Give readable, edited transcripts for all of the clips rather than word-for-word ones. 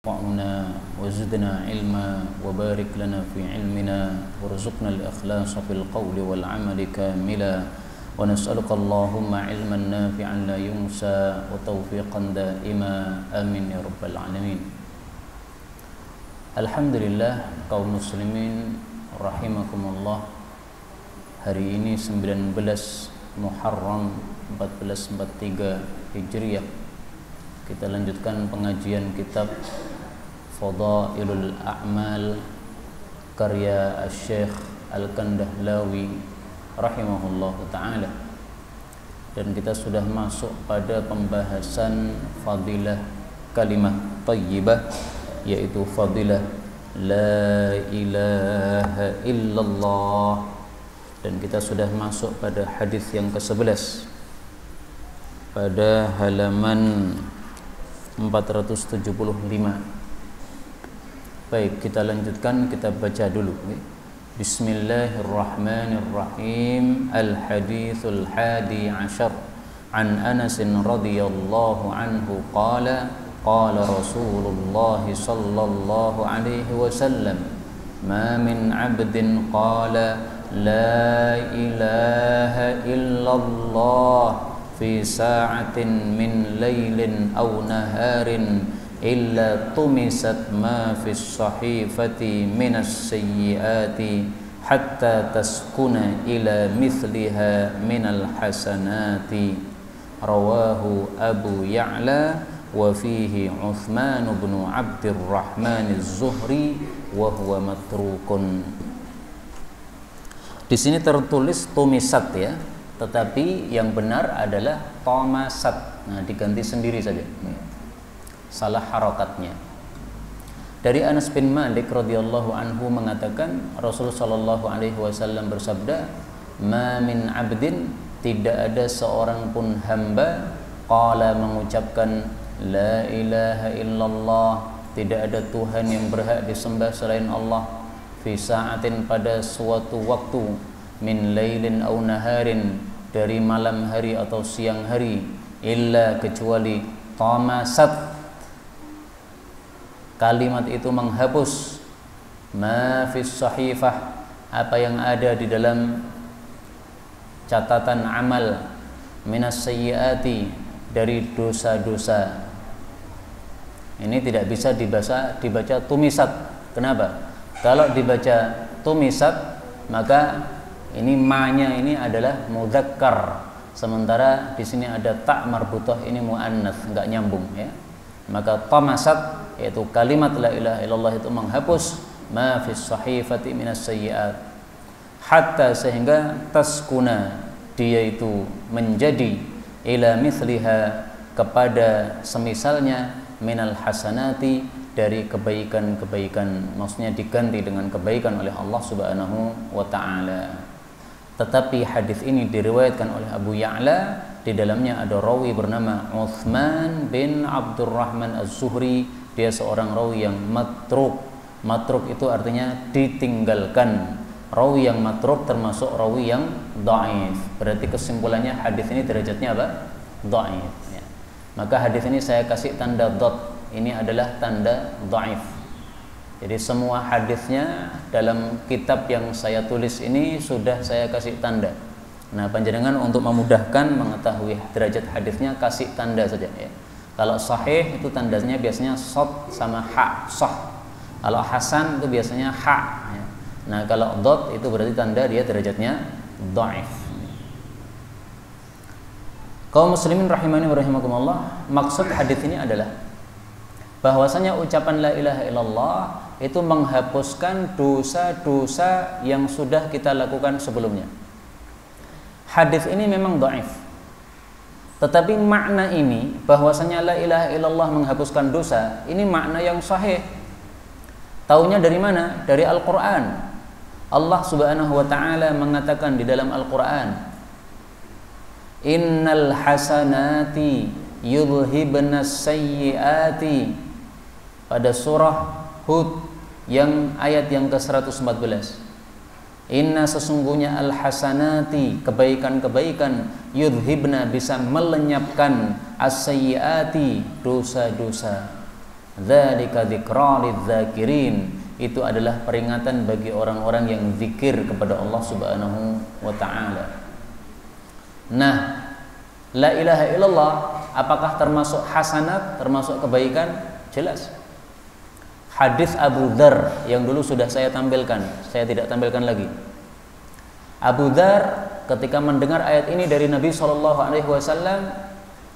وانفعنا وزدنا علما وبارك لنا في علمنا وارزقنا الإخلاص في القول والعمل كاملا ونسألك اللهم علما نافعا لا ينسى وتوفيقا دائما آمين يا رب العالمين. Alhamdulillah kaum muslimin rahimakumullah, hari ini 19 Muharram 1443 Hijriah kita lanjutkan pengajian kitab Fadailul A'mal karya Syekh Al-Kandahlawi rahimahullahu ta'ala, dan kita sudah masuk pada pembahasan fadilah kalimah thayyibah, yaitu fadilah la ilaha illallah, dan kita sudah masuk pada hadis yang ke-11 pada halaman 475. Baik, kita lanjutkan, kita baca dulu. Bismillahirrahmanirrahim. Al-hadithul hadi ashar an Anas radhiyallahu anhu qala qala Rasulullah sallallahu alaihi wasallam ma min 'abdin qala la ilaha illallah fi sa'atin min lailin aw naharin illa tumisat ma fi sahifati minas sayyiati hatta taskuna ila mithliha minal hasanati. Rawahu Abu Ya'la wa fihi Uthman bin Abdurrahman az-Zuhri wa huwa matrukun. Di sini tertulis tumisat ya, tetapi yang benar adalah tomasat. Nah, diganti sendiri saja, salah harokatnya. Dari Anas bin Malik radhiyallahu anhu mengatakan Rasulullah sallallahu alaihi wasallam bersabda, "Ma min 'abdin," tidak ada seorang pun hamba, qala mengucapkan la ilaha illallah, tidak ada Tuhan yang berhak disembah selain Allah, fi sa'atin pada suatu waktu, min lailin aw naharin dari malam hari atau siang hari, illa kecuali tamasat, kalimat itu menghapus ma fis sahifah, apa yang ada di dalam catatan amal, minas sayyiati, dari dosa-dosa. Ini tidak bisa dibaca tumisat. Kenapa? Kalau dibaca tumisat, maka ini ma-nya ini adalah mudzakkar, sementara di sini ada ta marbutah, ini muannats, enggak nyambung ya. Maka tamasat, yaitu kalimat la ilaha illallah, itu menghapus ma fis sahifati minas sayyiat, hatta sehingga taskuna, dia itu menjadi ila mithliha, kepada semisalnya, minal hasanati, dari kebaikan-kebaikan, maksudnya diganti dengan kebaikan oleh Allah Subhanahu wa taala. Tetapi hadis ini diriwayatkan oleh Abu Ya'la, di dalamnya ada rawi bernama Uthman bin Abdurrahman az-Zuhri, dia seorang rawi yang matruk. Matruk itu artinya ditinggalkan. Rawi yang matruk termasuk rawi yang dhaif. Berarti kesimpulannya hadis ini derajatnya apa? Dhaif ya. Maka hadis ini saya kasih tanda dot. Ini adalah tanda dhaif. Jadi semua hadisnya dalam kitab yang saya tulis ini sudah saya kasih tanda. Nah, panjenengan untuk memudahkan mengetahui derajat hadisnya kasih tanda saja ya. Kalau sahih itu tandanya biasanya shad sama ha, sah. Kalau hasan itu biasanya ha ya. Nah, kalau dot itu berarti tanda dia derajatnya dhaif. Kaum muslimin rahimani wa rahimakumullah, maksud hadis ini adalah bahwasanya ucapan la ilaha illallah itu menghapuskan dosa-dosa yang sudah kita lakukan sebelumnya. Hadis ini memang dhaif, tetapi makna ini bahwasanya la ilaha illallah menghapuskan dosa, ini makna yang sahih. Taunya dari mana? Dari Al-Qur'an. Allah Subhanahu wa taala mengatakan di dalam Al-Qur'an, "Innal hasanati yudhhibnas sayyiati," pada surah Hud yang ayat yang ke-114. Inna, sesungguhnya al-hasanati, kebaikan-kebaikan, yudhibna, bisa melenyapkan as-sayyiati, dosa-dosa. Dzalika dzikra lidzakirin. Itu adalah peringatan bagi orang-orang yang zikir kepada Allah Subhanahu wa taala. Nah, la ilaha illallah apakah termasuk hasanat, termasuk kebaikan? Jelas. Hadis Abu Dzar yang dulu sudah saya tampilkan, saya tidak tampilkan lagi. Abu Dzar ketika mendengar ayat ini dari Nabi SAW,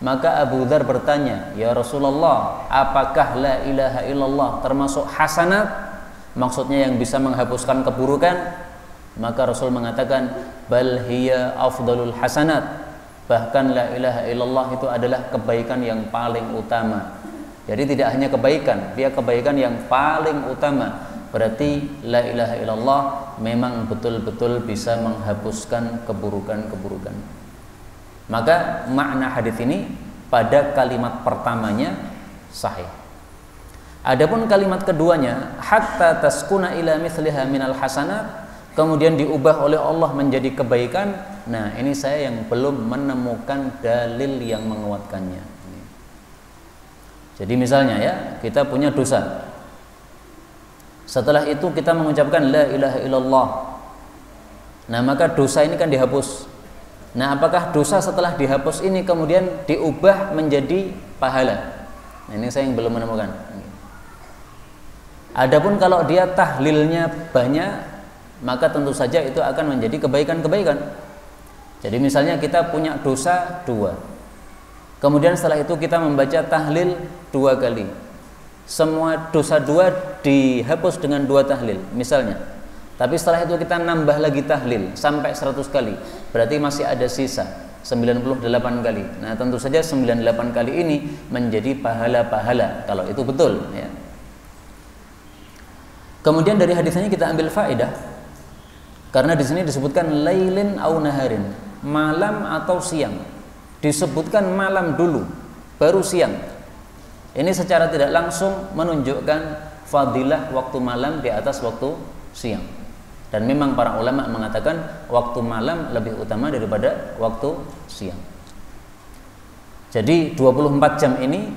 maka Abu Dzar bertanya, "Ya Rasulullah, apakah la ilaha illallah termasuk hasanat?" Maksudnya yang bisa menghapuskan keburukan. Maka Rasul mengatakan, "Bal hiya afdalul hasanat." Bahkan la ilaha illallah itu adalah kebaikan yang paling utama. Jadi tidak hanya kebaikan, dia kebaikan yang paling utama. Berarti la ilaha illallah memang betul-betul bisa menghapuskan keburukan-keburukan. Maka makna hadis ini pada kalimat pertamanya sahih. Adapun kalimat keduanya, hatta taskuna ila mithliha minal hasanat, kemudian diubah oleh Allah menjadi kebaikan. Nah, ini saya yang belum menemukan dalil yang menguatkannya. Jadi misalnya ya, kita punya dosa. Setelah itu kita mengucapkan la ilaha illallah. Nah, maka dosa ini kan dihapus. Nah, apakah dosa setelah dihapus ini kemudian diubah menjadi pahala? Nah, ini saya yang belum menemukan. Adapun kalau dia tahlilnya banyak, maka tentu saja itu akan menjadi kebaikan-kebaikan. Jadi misalnya kita punya dosa 2, kemudian setelah itu kita membaca tahlil 2 kali. Semua dosa 2 dihapus dengan 2 tahlil misalnya. Tapi setelah itu kita nambah lagi tahlil sampai 100 kali, berarti masih ada sisa 98 kali. Nah, tentu saja 98 kali ini menjadi pahala-pahala kalau itu betul ya. Kemudian dari hadis ini kita ambil faedah, karena di sini disebutkan lailin au naharin, malam atau siang. Disebutkan malam dulu, baru siang. Ini secara tidak langsung menunjukkan fadilah waktu malam di atas waktu siang. Dan memang para ulama mengatakan waktu malam lebih utama daripada waktu siang. Jadi 24 jam ini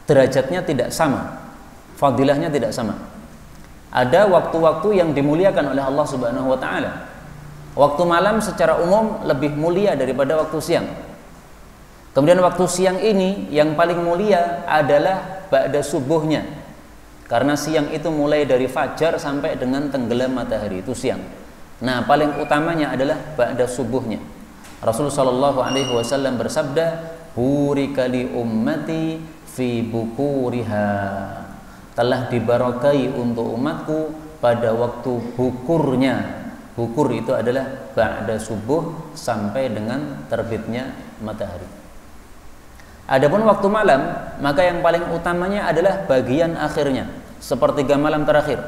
derajatnya tidak sama, fadilahnya tidak sama. Ada waktu-waktu yang dimuliakan oleh Allah Subhanahu wa taala. Waktu malam secara umum lebih mulia daripada waktu siang. Kemudian waktu siang ini yang paling mulia adalah ba'da subuhnya. Karena siang itu mulai dari fajar sampai dengan tenggelam matahari, itu siang. Nah, paling utamanya adalah ba'da subuhnya. Rasulullah sallallahu alaihi wasallam bersabda, "Burika li ummati fi bukuriha." Telah dibarokai untuk umatku pada waktu bukurnya. Bukur itu adalah ba'da subuh sampai dengan terbitnya matahari. Adapun waktu malam, maka yang paling utamanya adalah bagian akhirnya, sepertiga malam terakhir.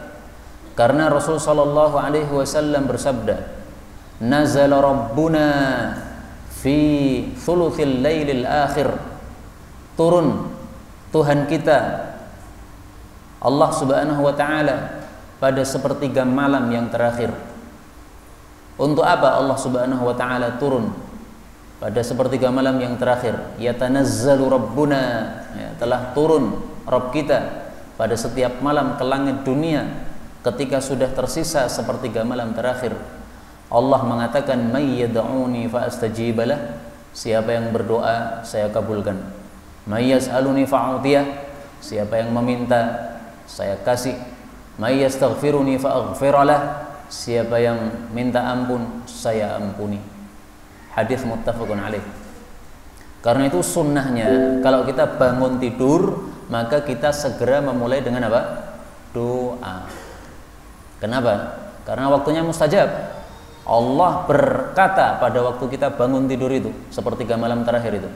Karena Rasul sallallahu alaihi wasallam bersabda, "Nazala Rabbuna fi thuluthil lailil akhir." Turun Tuhan kita Allah Subhanahu wa taala pada sepertiga malam yang terakhir. Untuk apa Allah Subhanahu wa taala turun pada sepertiga malam yang terakhir? Yatanazzalu Rabbuna, ya, telah turun Rabb kita pada setiap malam ke langit dunia ketika sudah tersisa sepertiga malam terakhir. Allah mengatakan, "May yad'uni fa astajib lah." Siapa yang berdoa, saya kabulkan. "May yas'aluni fa'utiyah." Siapa yang meminta, saya kasih. "May yastaghfiruni fa aghfiralah." Siapa yang minta ampun, saya ampuni. Hadis muttafaqun alaih. Karena itu sunnahnya kalau kita bangun tidur, maka kita segera memulai dengan apa? Doa. Kenapa? Karena waktunya mustajab. Allah berkata pada waktu kita bangun tidur itu, sepertiga malam terakhir itu,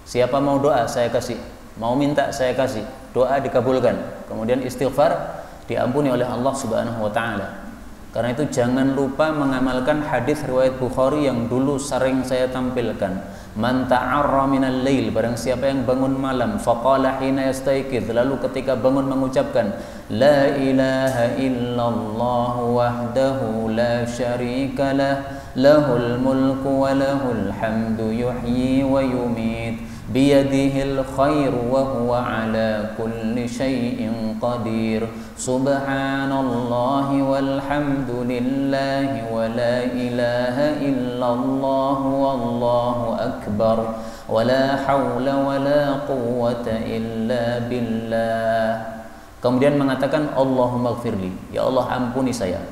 siapa mau doa, saya kasih. Mau minta, saya kasih. Doa dikabulkan. Kemudian istighfar diampuni oleh Allah Subhanahu wa taala. Karena itu jangan lupa mengamalkan hadis riwayat Bukhari yang dulu sering saya tampilkan. Man ta'arra minal lail, barang siapa yang bangun malam, faqala hina yastaiqidz, lalu ketika bangun mengucapkan la ilaha illallah wahdahu la syarikalah, lahul mulku wa lahul hamdu yuhyi wa yumit, biyadihil khairu wa huwa ala kulli syai'in qadir. Subhanallahi walhamdulillahi wa la ilaha illallah wallahu akbar wa la hawla wa la quwwata illa billah. Kemudian mengatakan Allahumma gfirli, ya Allah ampuni saya.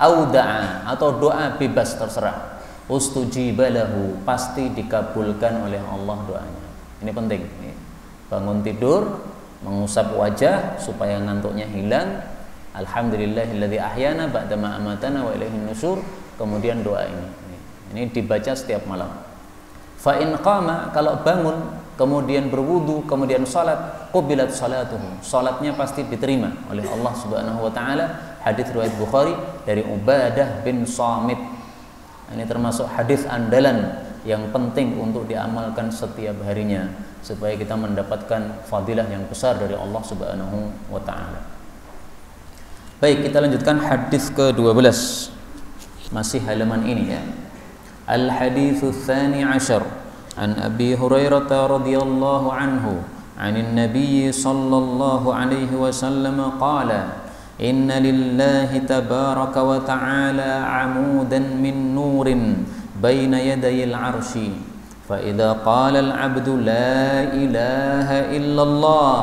Au da'a, atau doa bebas terserah. Ustujiba lahu, pasti dikabulkan oleh Allah doanya. Ini penting. Bangun tidur, mengusap wajah supaya ngantuknya hilang. Alhamdulillahilladzi ahyana ba'dama amatana wa ilaihin nusyur. Kemudian doa ini. Ini dibaca setiap malam. Fa in qama, kalau bangun kemudian berwudu, kemudian salat, qubilat salatuhu. Salatnya pasti diterima oleh Allah Subhanahu wa taala. Hadis riwayat Bukhari dari Ubadah bin Samit. Ini termasuk hadis andalan yang penting untuk diamalkan setiap harinya supaya kita mendapatkan fadilah yang besar dari Allah Subhanahu wa taala. Baik, kita lanjutkan hadis ke-12. Masih halaman ini ya. Al-haditsus tsani 'ashar an Abi Hurairah radhiyallahu anhu 'anil Nabiy sallallahu alaihi wasallam qala Inna lillahi tabaraka wa ta'ala 'amudan min nurin baina yadayil 'arsy fa idza qala al-'abdu la ilaha illallah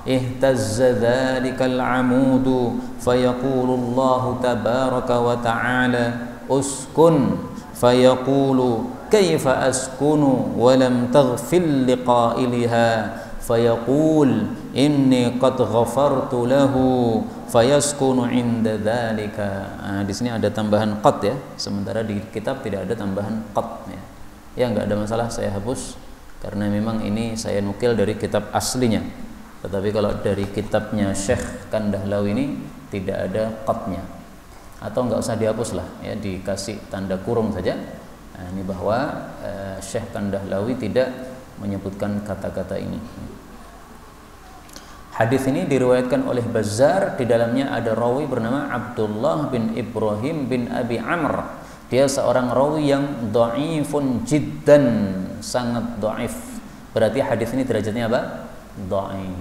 ihtazza dhalikal 'amudu fayaqulu Allah tabaraka wa ta'ala uskun fayaqulu kayfa askunu wa lam taghfir liqa'ilha fayaqul inni qad ghafartu lahu fayaskunu inda dzalika. Di sini ada tambahan qad ya, sementara di kitab tidak ada tambahan qad ya. Ya enggak ada masalah, saya hapus karena memang ini saya nukil dari kitab aslinya. Tetapi kalau dari kitabnya Syekh Kandahlawi ini tidak ada qadnya. Atau enggak usah dihapus lah ya, dikasih tanda kurung saja. Nah, ini bahwa Syekh Kandahlawi tidak menyebutkan kata-kata ini. Hadis ini diriwayatkan oleh Bazzar, di dalamnya ada rawi bernama Abdullah bin Ibrahim bin Abi Amr. Dia seorang rawi yang dhaifun jiddan, sangat dhaif. Berarti hadis ini derajatnya apa? Dhaif.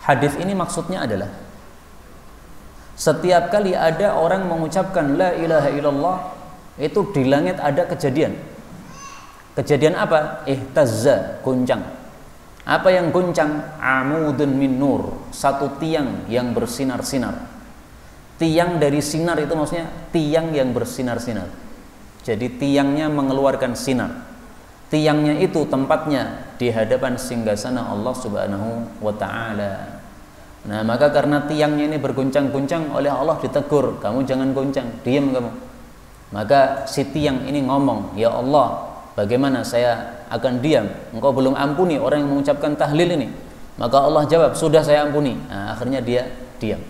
Hadis ini maksudnya adalah setiap kali ada orang mengucapkan la ilaha illallah, itu di langit ada kejadian. Kejadian apa? Ihtazza, goncang. Apa yang goncang? Amudun min nur, satu tiang yang bersinar-sinar. Tiang dari sinar itu maksudnya tiang yang bersinar-sinar. Jadi tiangnya mengeluarkan sinar. Tiangnya itu tempatnya di hadapan singgasana Allah Subhanahu wa taala. Nah, maka karena tiangnya ini bergoncang-goncang, oleh Allah ditegur, kamu jangan goncang, diam kamu. Maka si tiang ini ngomong, ya Allah, bagaimana saya akan diam? Engkau belum ampuni orang yang mengucapkan tahlil ini. Maka Allah jawab, sudah saya ampuni. Nah, akhirnya dia diam.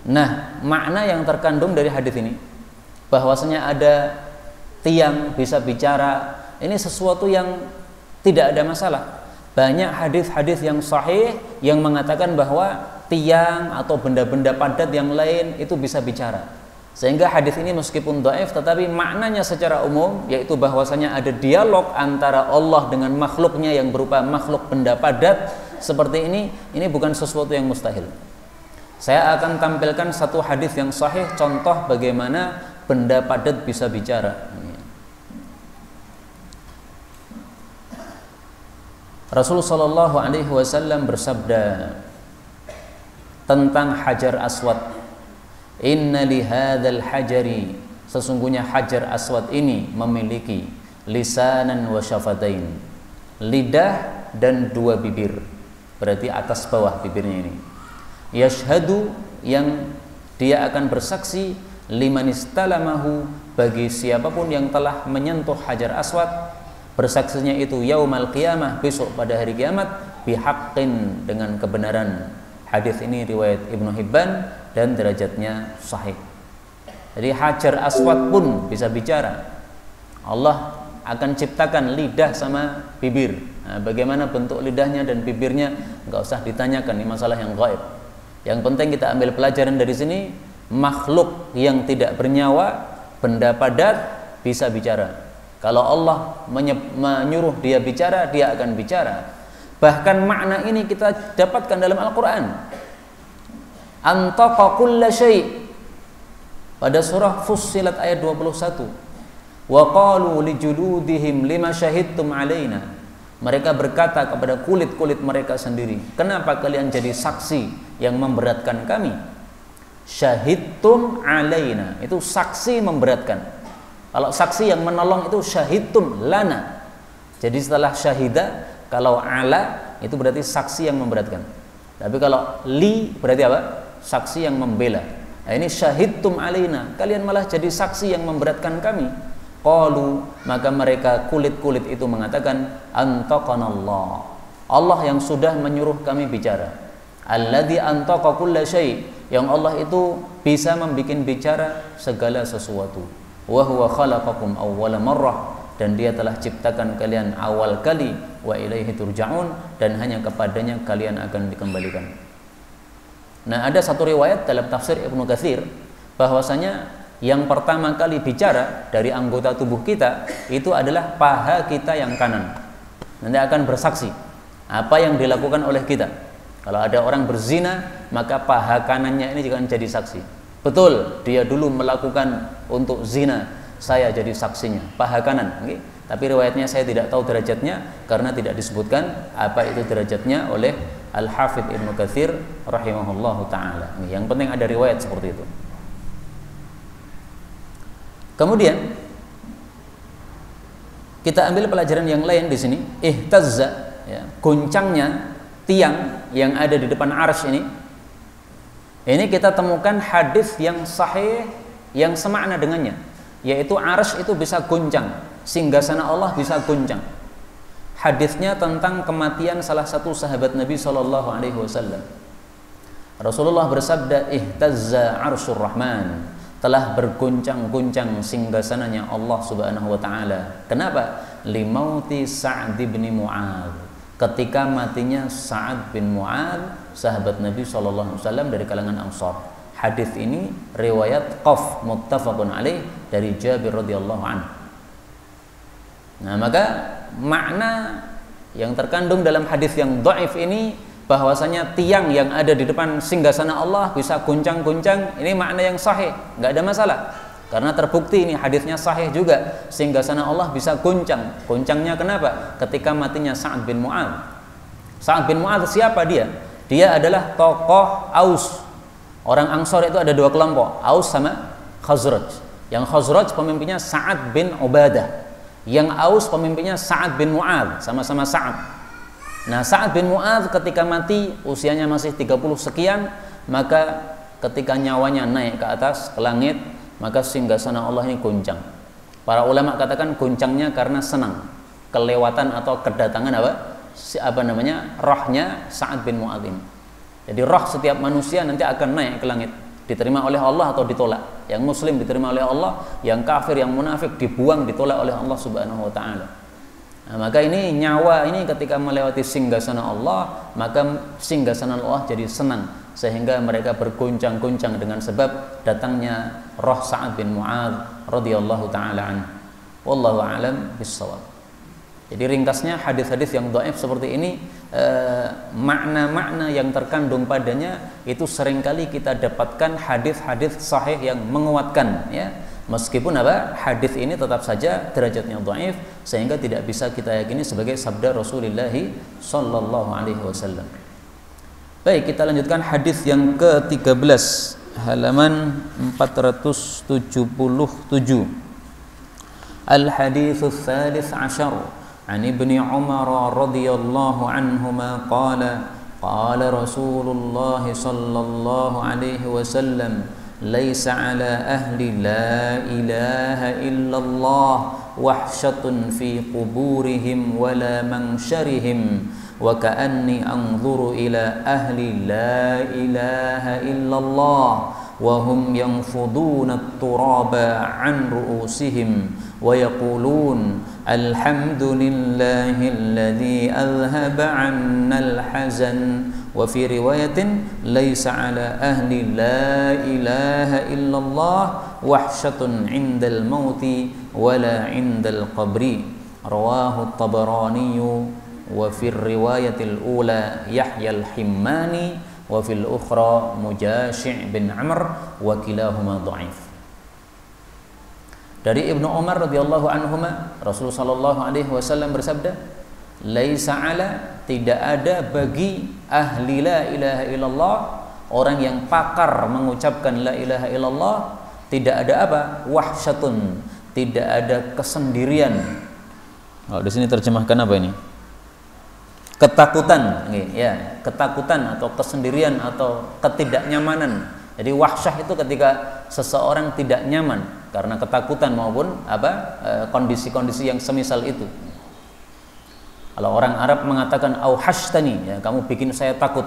Nah, makna yang terkandung dari hadis ini, bahwasanya ada tiang bisa bicara, ini sesuatu yang tidak ada masalah. Banyak hadis-hadis yang sahih yang mengatakan bahwa tiang atau benda-benda padat yang lain itu bisa bicara. Sehingga hadis ini meskipun dhaif tetapi maknanya secara umum yaitu bahwasanya ada dialog antara Allah dengan makhluknya yang berupa makhluk benda padat seperti ini bukan sesuatu yang mustahil. Saya akan tampilkan satu hadis yang sahih contoh bagaimana benda padat bisa bicara. Rasulullah sallallahu alaihi wasallam bersabda tentang Hajar Aswad, inna li hadzal hajari, sesungguhnya Hajar Aswad ini memiliki lisanan wa syafatain, lidah dan dua bibir, berarti atas bawah bibirnya ini. Yashhadu, yang dia akan bersaksi, liman istalamahu, bagi siapapun yang telah menyentuh Hajar Aswad, bersaksinya itu yaumal qiyamah, besok pada hari kiamat, bihaqqin, dengan kebenaran. Hadis ini riwayat Ibnu Hibban dan derajatnya sahih. Jadi Hajar Aswad pun bisa bicara. Allah akan ciptakan lidah sama bibir. Nah, bagaimana bentuk lidahnya dan bibirnya nggak usah ditanyakan, ini masalah yang gaib. Yang penting kita ambil pelajaran dari sini, makhluk yang tidak bernyawa, benda padat bisa bicara. Kalau Allah menyuruh dia bicara, dia akan bicara. Bahkan makna ini kita dapatkan dalam Al-Quran. Antaqa kulla syai'. Pada surah Fussilat ayat 21. Wa qalu li juludihim lima syahidtum alaina. Mereka berkata kepada kulit-kulit mereka sendiri, kenapa kalian jadi saksi yang memberatkan kami? Syahidtum alaina, itu saksi memberatkan. Kalau saksi yang menolong itu syahidtum lana. Jadi setelah syahida, kalau ala itu berarti saksi yang memberatkan. Tapi kalau li berarti apa? Saksi yang membela. Nah ini syahidtum alaina, kalian malah jadi saksi yang memberatkan kami. Qalu, maka mereka kulit-kulit itu mengatakan, antaqanallah, Allah yang sudah menyuruh kami bicara. Alladzi antaqa kulla syai', yang Allah itu bisa membuat bicara segala sesuatu. Wa huwa khalaqakum awwala marrah, dan dia telah ciptakan kalian awal kali. Wa ilaihi turja'un, dan hanya kepadanya kalian akan dikembalikan. Nah, ada satu riwayat dalam tafsir Ibnu Katsir bahwasanya yang pertama kali bicara dari anggota tubuh kita itu adalah paha kita yang kanan. Nanti akan bersaksi apa yang dilakukan oleh kita. Kalau ada orang berzina, maka paha kanannya ini juga jadi saksi. Betul, dia dulu melakukan untuk zina, saya jadi saksinya, paha kanan. Okay? Tapi riwayatnya saya tidak tahu derajatnya karena tidak disebutkan apa itu derajatnya oleh Al-Hafidz Ibnu Katsir rahimahullahu taala. Yang penting ada riwayat seperti itu. Kemudian kita ambil pelajaran yang lain di sini. Ihtazza, ya, goncangnya tiang yang ada di depan arsy ini. Ini kita temukan hadis yang sahih yang semakna dengannya, yaitu arsy itu bisa goncang, singgasana Allah bisa goncang. Hadisnya tentang kematian salah satu sahabat Nabi SAW. Rasulullah bersabda, ihtazza arsyur rahman, telah berguncang-guncang singgasananya Allah Subhanahu wa taala. Kenapa? Limauti Sa'd bin Mu'adz. Ketika matinya Sa'd bin Mu'adz, sahabat Nabi sallallahu alaihi wasallam dari kalangan Ansar. Hadis ini riwayat qaf muttafaqun alaih dari Jabir radhiyallahu anhu. Nah, maka makna yang terkandung dalam hadis yang dhaif ini bahwasanya tiang yang ada di depan singgasana Allah bisa guncang-guncang, ini makna yang sahih, nggak ada masalah. Karena terbukti ini hadisnya sahih juga, singgasana Allah bisa guncang. Guncangnya kenapa? Ketika matinya Sa'd bin Mu'adz. Sa'd bin Mu'adz siapa dia? Dia adalah tokoh Aus. Orang Ansor itu ada dua kelompok, Aus sama Khazraj. Yang Khazraj pemimpinnya Sa'ad bin Ubadah. Yang Aus pemimpinnya Sa'd bin Mu'adz, sama-sama Sa'ad. Nah, Sa'd bin Mu'adz ketika mati usianya masih 30 sekian, maka ketika nyawanya naik ke atas ke langit, maka singgasana Allah ini goncang. Para ulama katakan goncangnya karena senang kelewatan atau kedatangan rohnya Sa'd bin Mu'adz ini. Jadi roh setiap manusia nanti akan naik ke langit, diterima oleh Allah atau ditolak. Yang muslim diterima oleh Allah, yang kafir, yang munafik dibuang, ditolak oleh Allah Subhanahu wa taala. Nah, maka ini nyawa ini ketika melewati singgasana Allah, maka singgasana Allah jadi senang sehingga mereka berguncang-guncang dengan sebab datangnya roh Sa'd bin Mu'adz radhiyallahu taala anhu. Wallahu a'lam bissawab. Jadi ringkasnya hadis-hadis yang dhaif seperti ini, makna-makna yang terkandung padanya itu seringkali kita dapatkan hadis-hadis sahih yang menguatkan, ya. Meskipun hadis ini tetap saja derajatnya dhaif sehingga tidak bisa kita yakini sebagai sabda Rasulullah sallallahu alaihi wasallam. Baik, kita lanjutkan hadis yang ke-13 halaman 477. Al-hadits tsalits asyar an Ibnu Umar radhiyallahu anhuma qala qala Rasulullah sallallahu alaihi wasallam ليس على أهل لا إله إلا الله وحشة في قبورهم ولا منشرهم وكأني أنظر إلى أهل لا إله إلا الله وهم ينفضون التراب عن رؤوسهم ويقولون الحمد لله الذي أذهب عنا الحزن wa fi riwayatin laisa ala ahli la ilaha illallah wahsyatun indal mauti wala indal qabri. Rawahu at-Tabarani wa fi riwayatil ula Yahya al-Himmani wa fil ukhra Mujashi' bin Amr wa kilahuma dhaif. Dari Ibnu Umar radhiyallahu anhuma, Rasulullah sallallahu alaihi wasallam bersabda, laisa ala, tidak ada bagi ahli la ilaha illallah, orang yang pakar mengucapkan la ilaha illallah, tidak ada apa? Wahsyatun, tidak ada kesendirian. Oh, di sini terjemahkan apa ini? Ketakutan, ya, ketakutan atau kesendirian atau ketidaknyamanan. Jadi wahsyah itu ketika seseorang tidak nyaman karena ketakutan maupun kondisi-kondisi yang semisal itu. Kalau orang Arab mengatakan auhashtani, ya, kamu bikin saya takut.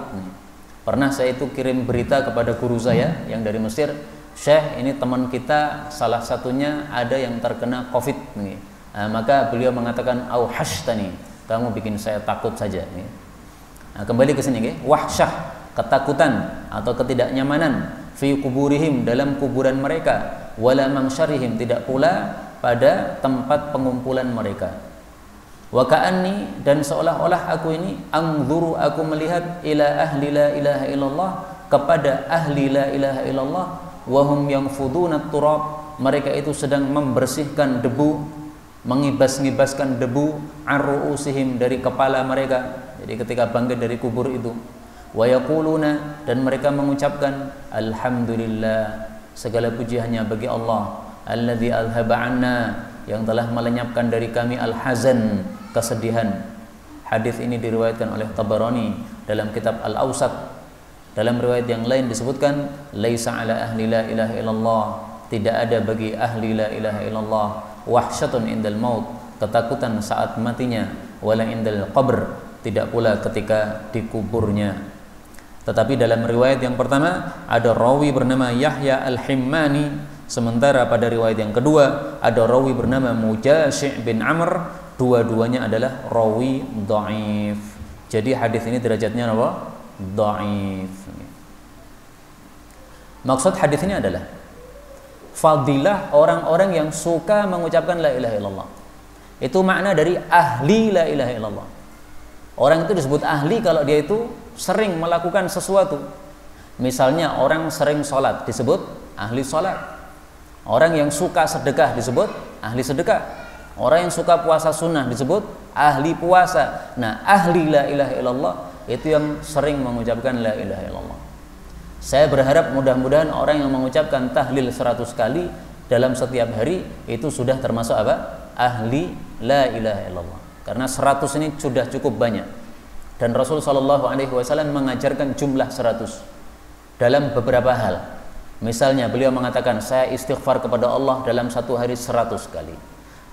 Pernah saya itu kirim berita kepada guru saya yang dari Mesir, Syekh, ini teman kita salah satunya ada yang terkena Covid. Maka beliau mengatakan auhashtani, kamu bikin saya takut saja. Nah, kembali ke sini, wahsyah, ketakutan atau ketidaknyamanan fi kuburihim, dalam kuburan mereka, wala mangsyarihim, tidak pula pada tempat pengumpulan mereka. Wa ka'anni, dan seolah-olah aku ini anzuru, aku melihat ila ahli la ilaha illallah, kepada ahli la ilaha illallah, wa hum yanfuduna turab, mereka itu sedang membersihkan debu, mengibas-ngibaskan debu, arru'usihim, dari kepala mereka. Jadi ketika bangkit dari kubur itu, wa yaquluna, dan mereka mengucapkan alhamdulillah, segala puji hanya bagi Allah, alladzi alhaba anna, yang telah melenyapkan dari kami al-hazan, kesedihan. Hadis ini diriwayatkan oleh Tabarani dalam kitab Al-Awsat. Dalam riwayat yang lain disebutkan laisa ala ahli la ilaha illallah, tidak ada bagi ahli la ilaha illallah wahsyatun indal maut, ketakutan saat matinya, wala indal qabr, tidak pula ketika dikuburnya. Tetapi dalam riwayat yang pertama ada rawi bernama Yahya al-Himmani, sementara pada riwayat yang kedua ada rawi bernama Mujashi' bin Amr, dua-duanya adalah rawi dhaif. Jadi hadis ini derajatnya apa? Dhaif. Maksud hadis ini adalah fadilah orang-orang yang suka mengucapkan la ilaha illallah. Itu makna dari ahli la ilaha illallah. Orang itu disebut ahli kalau dia itu sering melakukan sesuatu. Misalnya orang sering sholat disebut ahli sholat. Orang yang suka sedekah disebut ahli sedekah. Orang yang suka puasa sunnah disebut ahli puasa. Nah, ahli la ilaha illallah itu yang sering mengucapkan la ilaha illallah. Saya berharap mudah-mudahan orang yang mengucapkan tahlil 100 kali dalam setiap hari itu sudah termasuk apa? Ahli la ilaha illallah. Karena 100 ini sudah cukup banyak. Dan Rasul SAW mengajarkan jumlah 100 dalam beberapa hal. Misalnya beliau mengatakan, saya istighfar kepada Allah dalam satu hari 100 kali.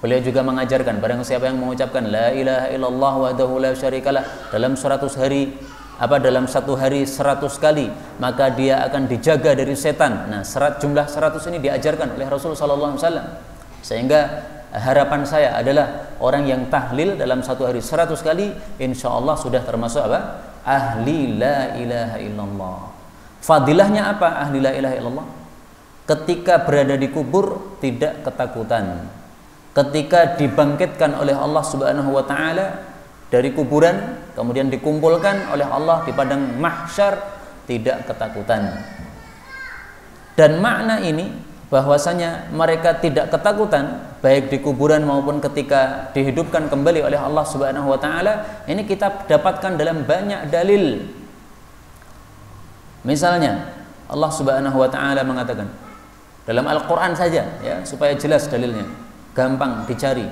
Beliau juga mengajarkan, barang siapa yang mengucapkan la ilaha illallah wahdahu la syarikalah dalam 100 hari, dalam satu hari 100 kali, maka dia akan dijaga dari setan. Nah, jumlah 100 ini diajarkan oleh Rasul SAW. Sehingga harapan saya adalah orang yang tahlil dalam satu hari 100 kali, insya Allah sudah termasuk apa? Ahli la ilaha illallah. Fadilahnya apa ahli la ilaha illallah? Ketika berada di kubur tidak ketakutan. Ketika dibangkitkan oleh Allah Subhanahu wa taala dari kuburan, kemudian dikumpulkan oleh Allah di padang mahsyar, tidak ketakutan. Dan makna ini bahwasanya mereka tidak ketakutan baik di kuburan maupun ketika dihidupkan kembali oleh Allah Subhanahu wa taala, ini kita dapatkan dalam banyak dalil. Misalnya Allah Subhanahu wa taala mengatakan dalam Al-Qur'an saja, ya, supaya jelas dalilnya, gampang dicari.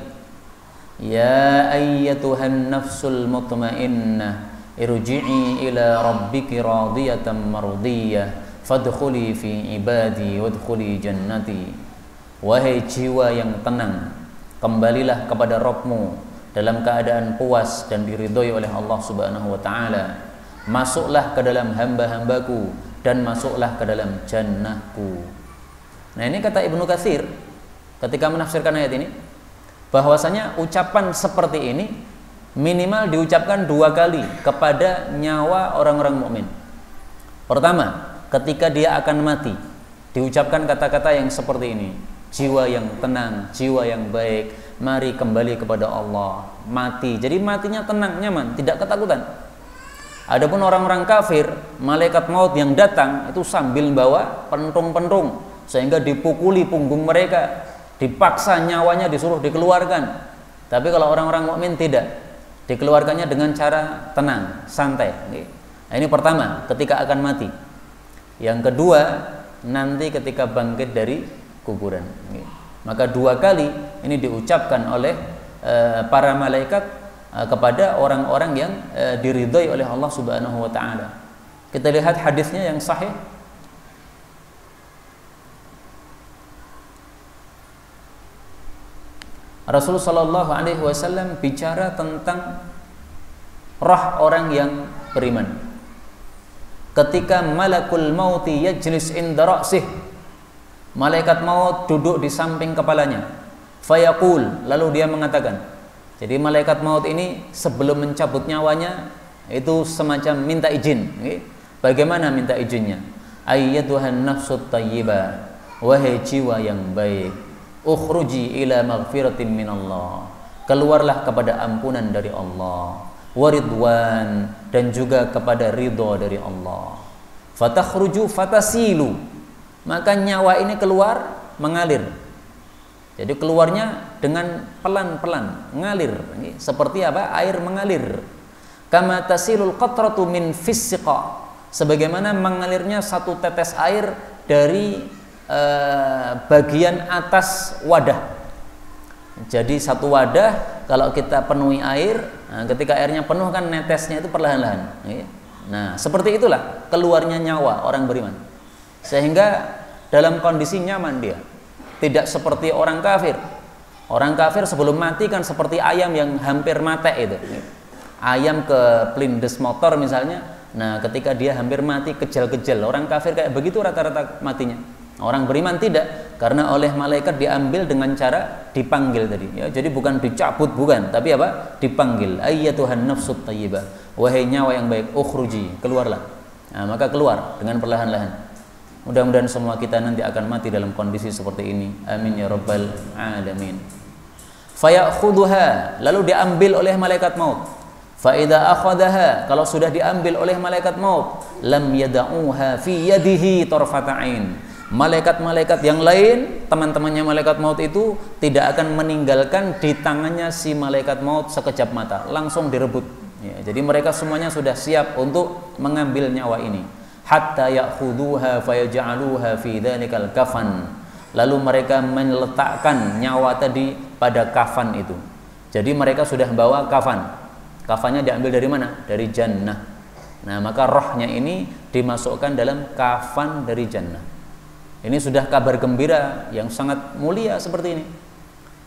Ya ayyatuhan nafsul mutmainnah irji'i ila rabbiki radiyatan mardiyah fadkhuli fi ibadi wadkhuli jannati. Wahai jiwa yang tenang, kembalilah kepada Rabbmu dalam keadaan puas dan diridhoi oleh Allah Subhanahu wa taala. Masuklah ke dalam hamba-hambaku dan masuklah ke dalam jannahku. Nah, ini kata Ibnu Katsir ketika menafsirkan ayat ini, bahwasanya ucapan seperti ini minimal diucapkan 2 kali kepada nyawa orang-orang mukmin. Pertama, ketika dia akan mati, diucapkan kata-kata yang seperti ini. Jiwa yang tenang, jiwa yang baik, mari kembali kepada Allah. Mati, jadi matinya tenang, nyaman, tidak ketakutan. Adapun orang-orang kafir, malaikat maut yang datang itu sambil bawa pentung-pentung, sehingga dipukuli punggung mereka, dipaksa nyawanya disuruh dikeluarkan. Tapi kalau orang-orang mukmin tidak, dikeluarkannya dengan cara tenang, santai. Nah, ini pertama, ketika akan mati. Yang kedua, nanti ketika bangkit dari kuburan. Maka 2 kali ini diucapkan oleh para malaikat kepada orang-orang yang diridhai oleh Allah Subhanahu wa taala. Kita lihat hadisnya yang sahih. Rasulullah sallallahu alaihi wasallam bicara tentang roh orang yang beriman. Ketika malakul mauti yajlis inda ra'sih, malaikat maut duduk di samping kepalanya. Fayaqul, lalu dia mengatakan. Jadi malaikat maut ini sebelum mencabut nyawanya itu semacam minta izin. Bagaimana minta izinnya? Ayyatuhan nafsut tayyibah, wahai jiwa yang baik, ukhruji ila maghfiratin minallah, keluarlah kepada ampunan dari Allah, waridwan, dan juga kepada ridho dari Allah. Fatakhruju fatasilu, maka nyawa ini keluar mengalir. Jadi keluarnya dengan pelan-pelan, mengalir. Seperti apa? Air mengalir. Kama tasilul qatratu min fissiqa, sebagaimana mengalirnya satu tetes air dari bagian atas wadah. Jadi satu wadah kalau kita penuhi air, nah, ketika airnya penuh kan netesnya itu perlahan-lahan. Nah, seperti itulah keluarnya nyawa orang beriman. Sehingga dalam kondisi nyaman dia. Tidak seperti orang kafir. Orang kafir sebelum mati kan seperti ayam yang hampir mati itu. Ayam ke pelindes motor misalnya. Nah, ketika dia hampir mati kejal-kejal. Orang kafir kayak begitu rata-rata matinya. Orang beriman tidak, karena oleh malaikat diambil dengan cara dipanggil tadi. Ya, jadi bukan dicabut, bukan, tapi apa? Dipanggil. Ayyatuhan nafsut tayyibah, wahai nyawa yang baik, ukhruji, keluarlah. Nah, maka keluar dengan perlahan-lahan. Mudah-mudahan semua kita nanti akan mati dalam kondisi seperti ini. Amin ya rabbal alamin. Fayakhudhuha, lalu diambil oleh malaikat maut. Fa idza akhadhaha, kalau sudah diambil oleh malaikat maut, lam yad'uha fi yadihi tarfata'ain. Malaikat-malaikat yang lain, teman-temannya malaikat maut itu tidak akan meninggalkan di tangannya si malaikat maut sekejap mata, langsung direbut. Ya, jadi mereka semuanya sudah siap untuk mengambil nyawa ini. Hatta ya'khudhuha fayaj'aluha fi dzalikal kafan. Lalu mereka meletakkan nyawa tadi pada kafan itu. Jadi mereka sudah bawa kafan. Kafannya diambil dari mana? Dari jannah. Nah, maka rohnya ini dimasukkan dalam kafan dari jannah. Ini sudah kabar gembira yang sangat mulia seperti ini.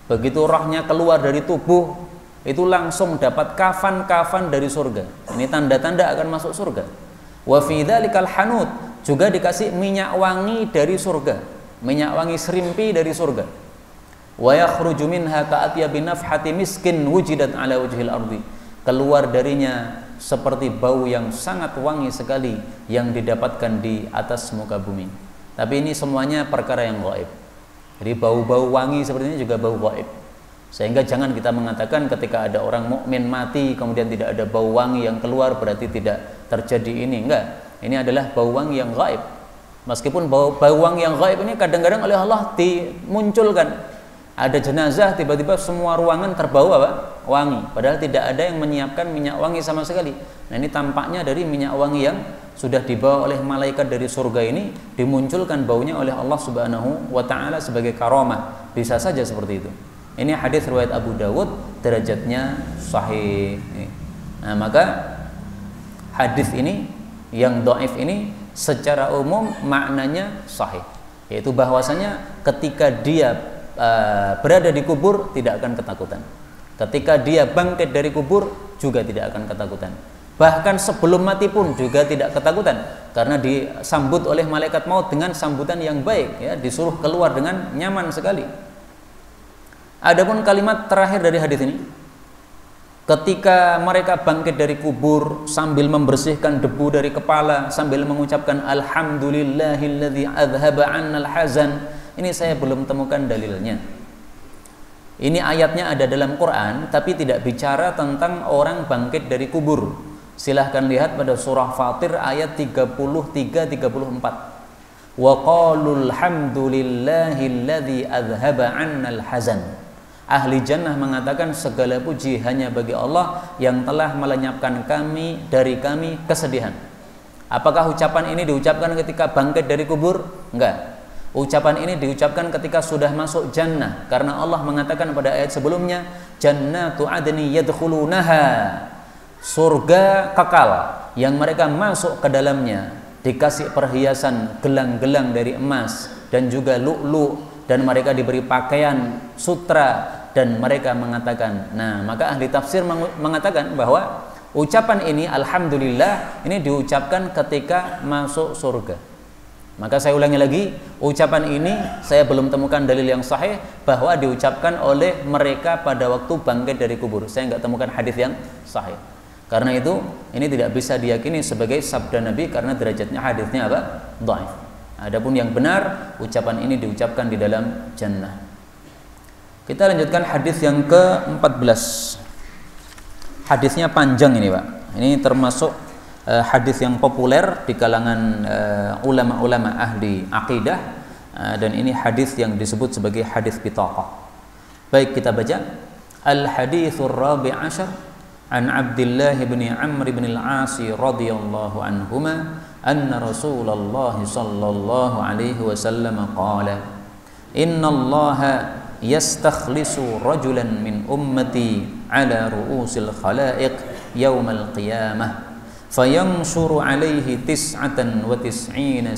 Begitu rohnya keluar dari tubuh, itu langsung dapat kafan-kafan dari surga. Ini tanda-tanda akan masuk surga. Wa fi dzalikal hanut, juga dikasih minyak wangi dari surga, minyak wangi serimpi dari surga. Wa yakhruju minha ka'atyabi nafhati miskin wujidat ala wajhil ardi, keluar darinya seperti bau yang sangat wangi sekali yang didapatkan di atas muka bumi. Tapi ini semuanya perkara yang gaib. Jadi bau-bau wangi seperti ini juga bau gaib. Sehingga jangan kita mengatakan ketika ada orang mukmin mati kemudian tidak ada bau wangi yang keluar berarti tidak terjadi ini. Enggak. Ini adalah bau wangi yang gaib. Meskipun bau wangi yang gaib ini kadang-kadang oleh Allah dimunculkan. Ada jenazah tiba-tiba semua ruangan terbau apa? Wangi. Padahal tidak ada yang menyiapkan minyak wangi sama sekali. Nah, ini tampaknya dari minyak wangi yang sudah dibawa oleh malaikat dari surga ini, dimunculkan baunya oleh Allah Subhanahu wa taala sebagai karamah. Bisa saja seperti itu. Ini hadis riwayat Abu Dawud, derajatnya sahih. Nah, maka hadis ini yang dhaif ini secara umum maknanya sahih, yaitu bahwasanya ketika dia berada di kubur tidak akan ketakutan. Ketika dia bangkit dari kubur juga tidak akan ketakutan. Bahkan sebelum mati pun juga tidak ketakutan, karena disambut oleh malaikat maut dengan sambutan yang baik, ya, disuruh keluar dengan nyaman sekali. Adapun kalimat terakhir dari hadis ini, Ketika mereka bangkit dari kubur sambil membersihkan debu dari kepala, sambil mengucapkan alhamdulillahilladzi adzhaba 'annal hazan. Ini saya belum temukan dalilnya. Ini ayatnya ada dalam Quran, tapi tidak bicara tentang orang bangkit dari kubur. Silahkan lihat pada surah Fatir ayat 33-34. Wa qalul hamdulillahilladzi adzhaba 'annal hazan. Ahli jannah mengatakan segala puji hanya bagi Allah yang telah melenyapkan dari kami kesedihan. Apakah ucapan ini diucapkan ketika bangkit dari kubur? Enggak. Ucapan ini diucapkan ketika sudah masuk jannah, karena Allah mengatakan pada ayat sebelumnya, jannatu adni yadkhulunaha, surga kekal yang mereka masuk ke dalamnya, dikasih perhiasan gelang-gelang dari emas dan juga lu'lu', dan mereka diberi pakaian sutra, dan mereka mengatakan, nah maka ahli tafsir mengatakan bahwa ucapan ini alhamdulillah ini diucapkan ketika masuk surga. Maka saya ulangi lagi, ucapan ini saya belum temukan dalil yang sahih bahwa diucapkan oleh mereka pada waktu bangkit dari kubur. Saya nggak temukan hadis yang sahih. Karena itu ini tidak bisa diyakini sebagai sabda Nabi karena derajatnya hadisnya apa? Dhaif. Adapun yang benar, ucapan ini diucapkan di dalam jannah. Kita lanjutkan hadis yang ke-14. Hadisnya panjang ini, Pak. Ini termasuk hadis yang populer di kalangan ulama-ulama ahli akidah, dan ini hadis yang disebut sebagai hadis bitaqah. Baik, kita baca. Al-hadithur rabi' ashar an Abdullah bin Amr bin al-As radhiyallahu anhuma anna Rasulullah sallallahu alaihi wasallam qala inna Allah yastakhlisu rajulan min ummati ala ru'usil khalaiq yawmal qiyamah fayanshuru alaihi 99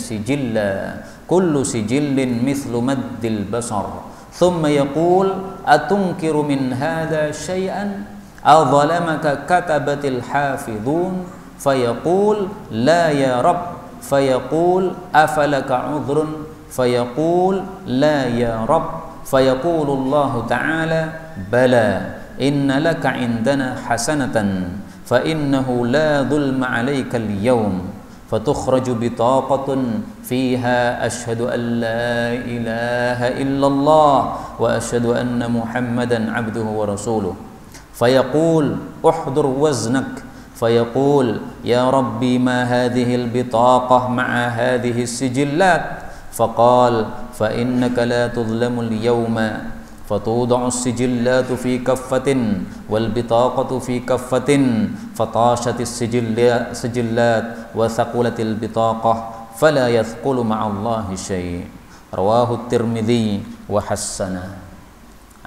sijilla kullu sijillin mithlu maddil basar thumma yaqul atunkiru min hadha shay'an aw zalamaka katabatil hafidhun fayaqul la ya rab fayaqul afalaka udhrun fayaqul la ya rab fayaqulu Allah ta'ala bala inna laka indana hasanatan fa innahu la dhulma 'alaika al-yawm fatukhraju bitaqatun fiha ashhadu an la ilaha illallah wa ashhadu anna muhammadan 'abduhu wa rasuluhu fayaqul uhdur waznak fayaqul ya rabbi ma hadhihi al-bitaqah ma'a hadhihi as-sijillat faqal fa innaka la tudlamu al-yawma fatud'u as-sijillatu fi kaffatin wal bitaqatu fi kaffatin fatashat as-sijillat wa thaqulatil bitaqah fala yathqulu ma'allahi syai' rawahu at-Tirmidzi wa hassana.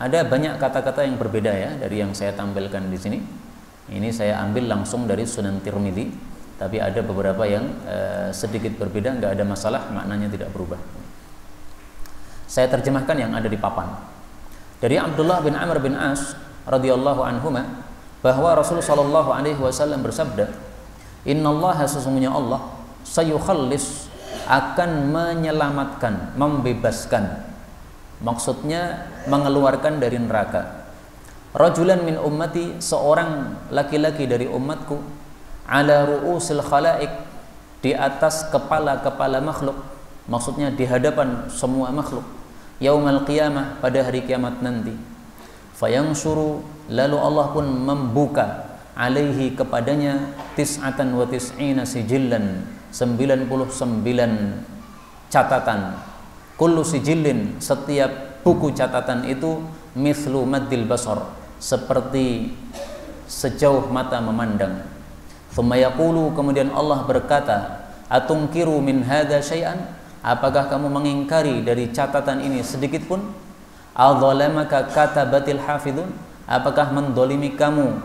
Ada banyak kata-kata yang berbeda ya dari yang saya tampilkan di sini. Ini saya ambil langsung dari Sunan Tirmidzi, tapi ada beberapa yang sedikit berbeda, nggak ada masalah, maknanya tidak berubah. Saya terjemahkan yang ada di papan. Dari Abdullah bin Amr bin As radhiyallahu anhuma bahwa Rasulullah sallallahu alaihi wasallam bersabda, "Innallaha sesungguhnya Allah sayukhallis akan menyelamatkan, membebaskan." Maksudnya mengeluarkan dari neraka. Rajulan min ummati, seorang laki-laki dari umatku, ala ru'usil khalaiq, di atas kepala-kepala makhluk. Maksudnya di hadapan semua makhluk. Yaumal qiyamah, pada hari kiamat nanti. Fayanshuru, lalu Allah pun membuka alaihi kepadanya 99 sijillan, 99 catatan. Kullu sijillin, setiap buku catatan itu mithlu maddil basar, seperti sejauh mata memandang. Thumma yaqulu, kemudian Allah berkata, atungkiru min hadza syai'an, apakah kamu mengingkari dari catatan ini sedikit pun? Adzalamaka katabatil hafidun, apakah mendolimi kamu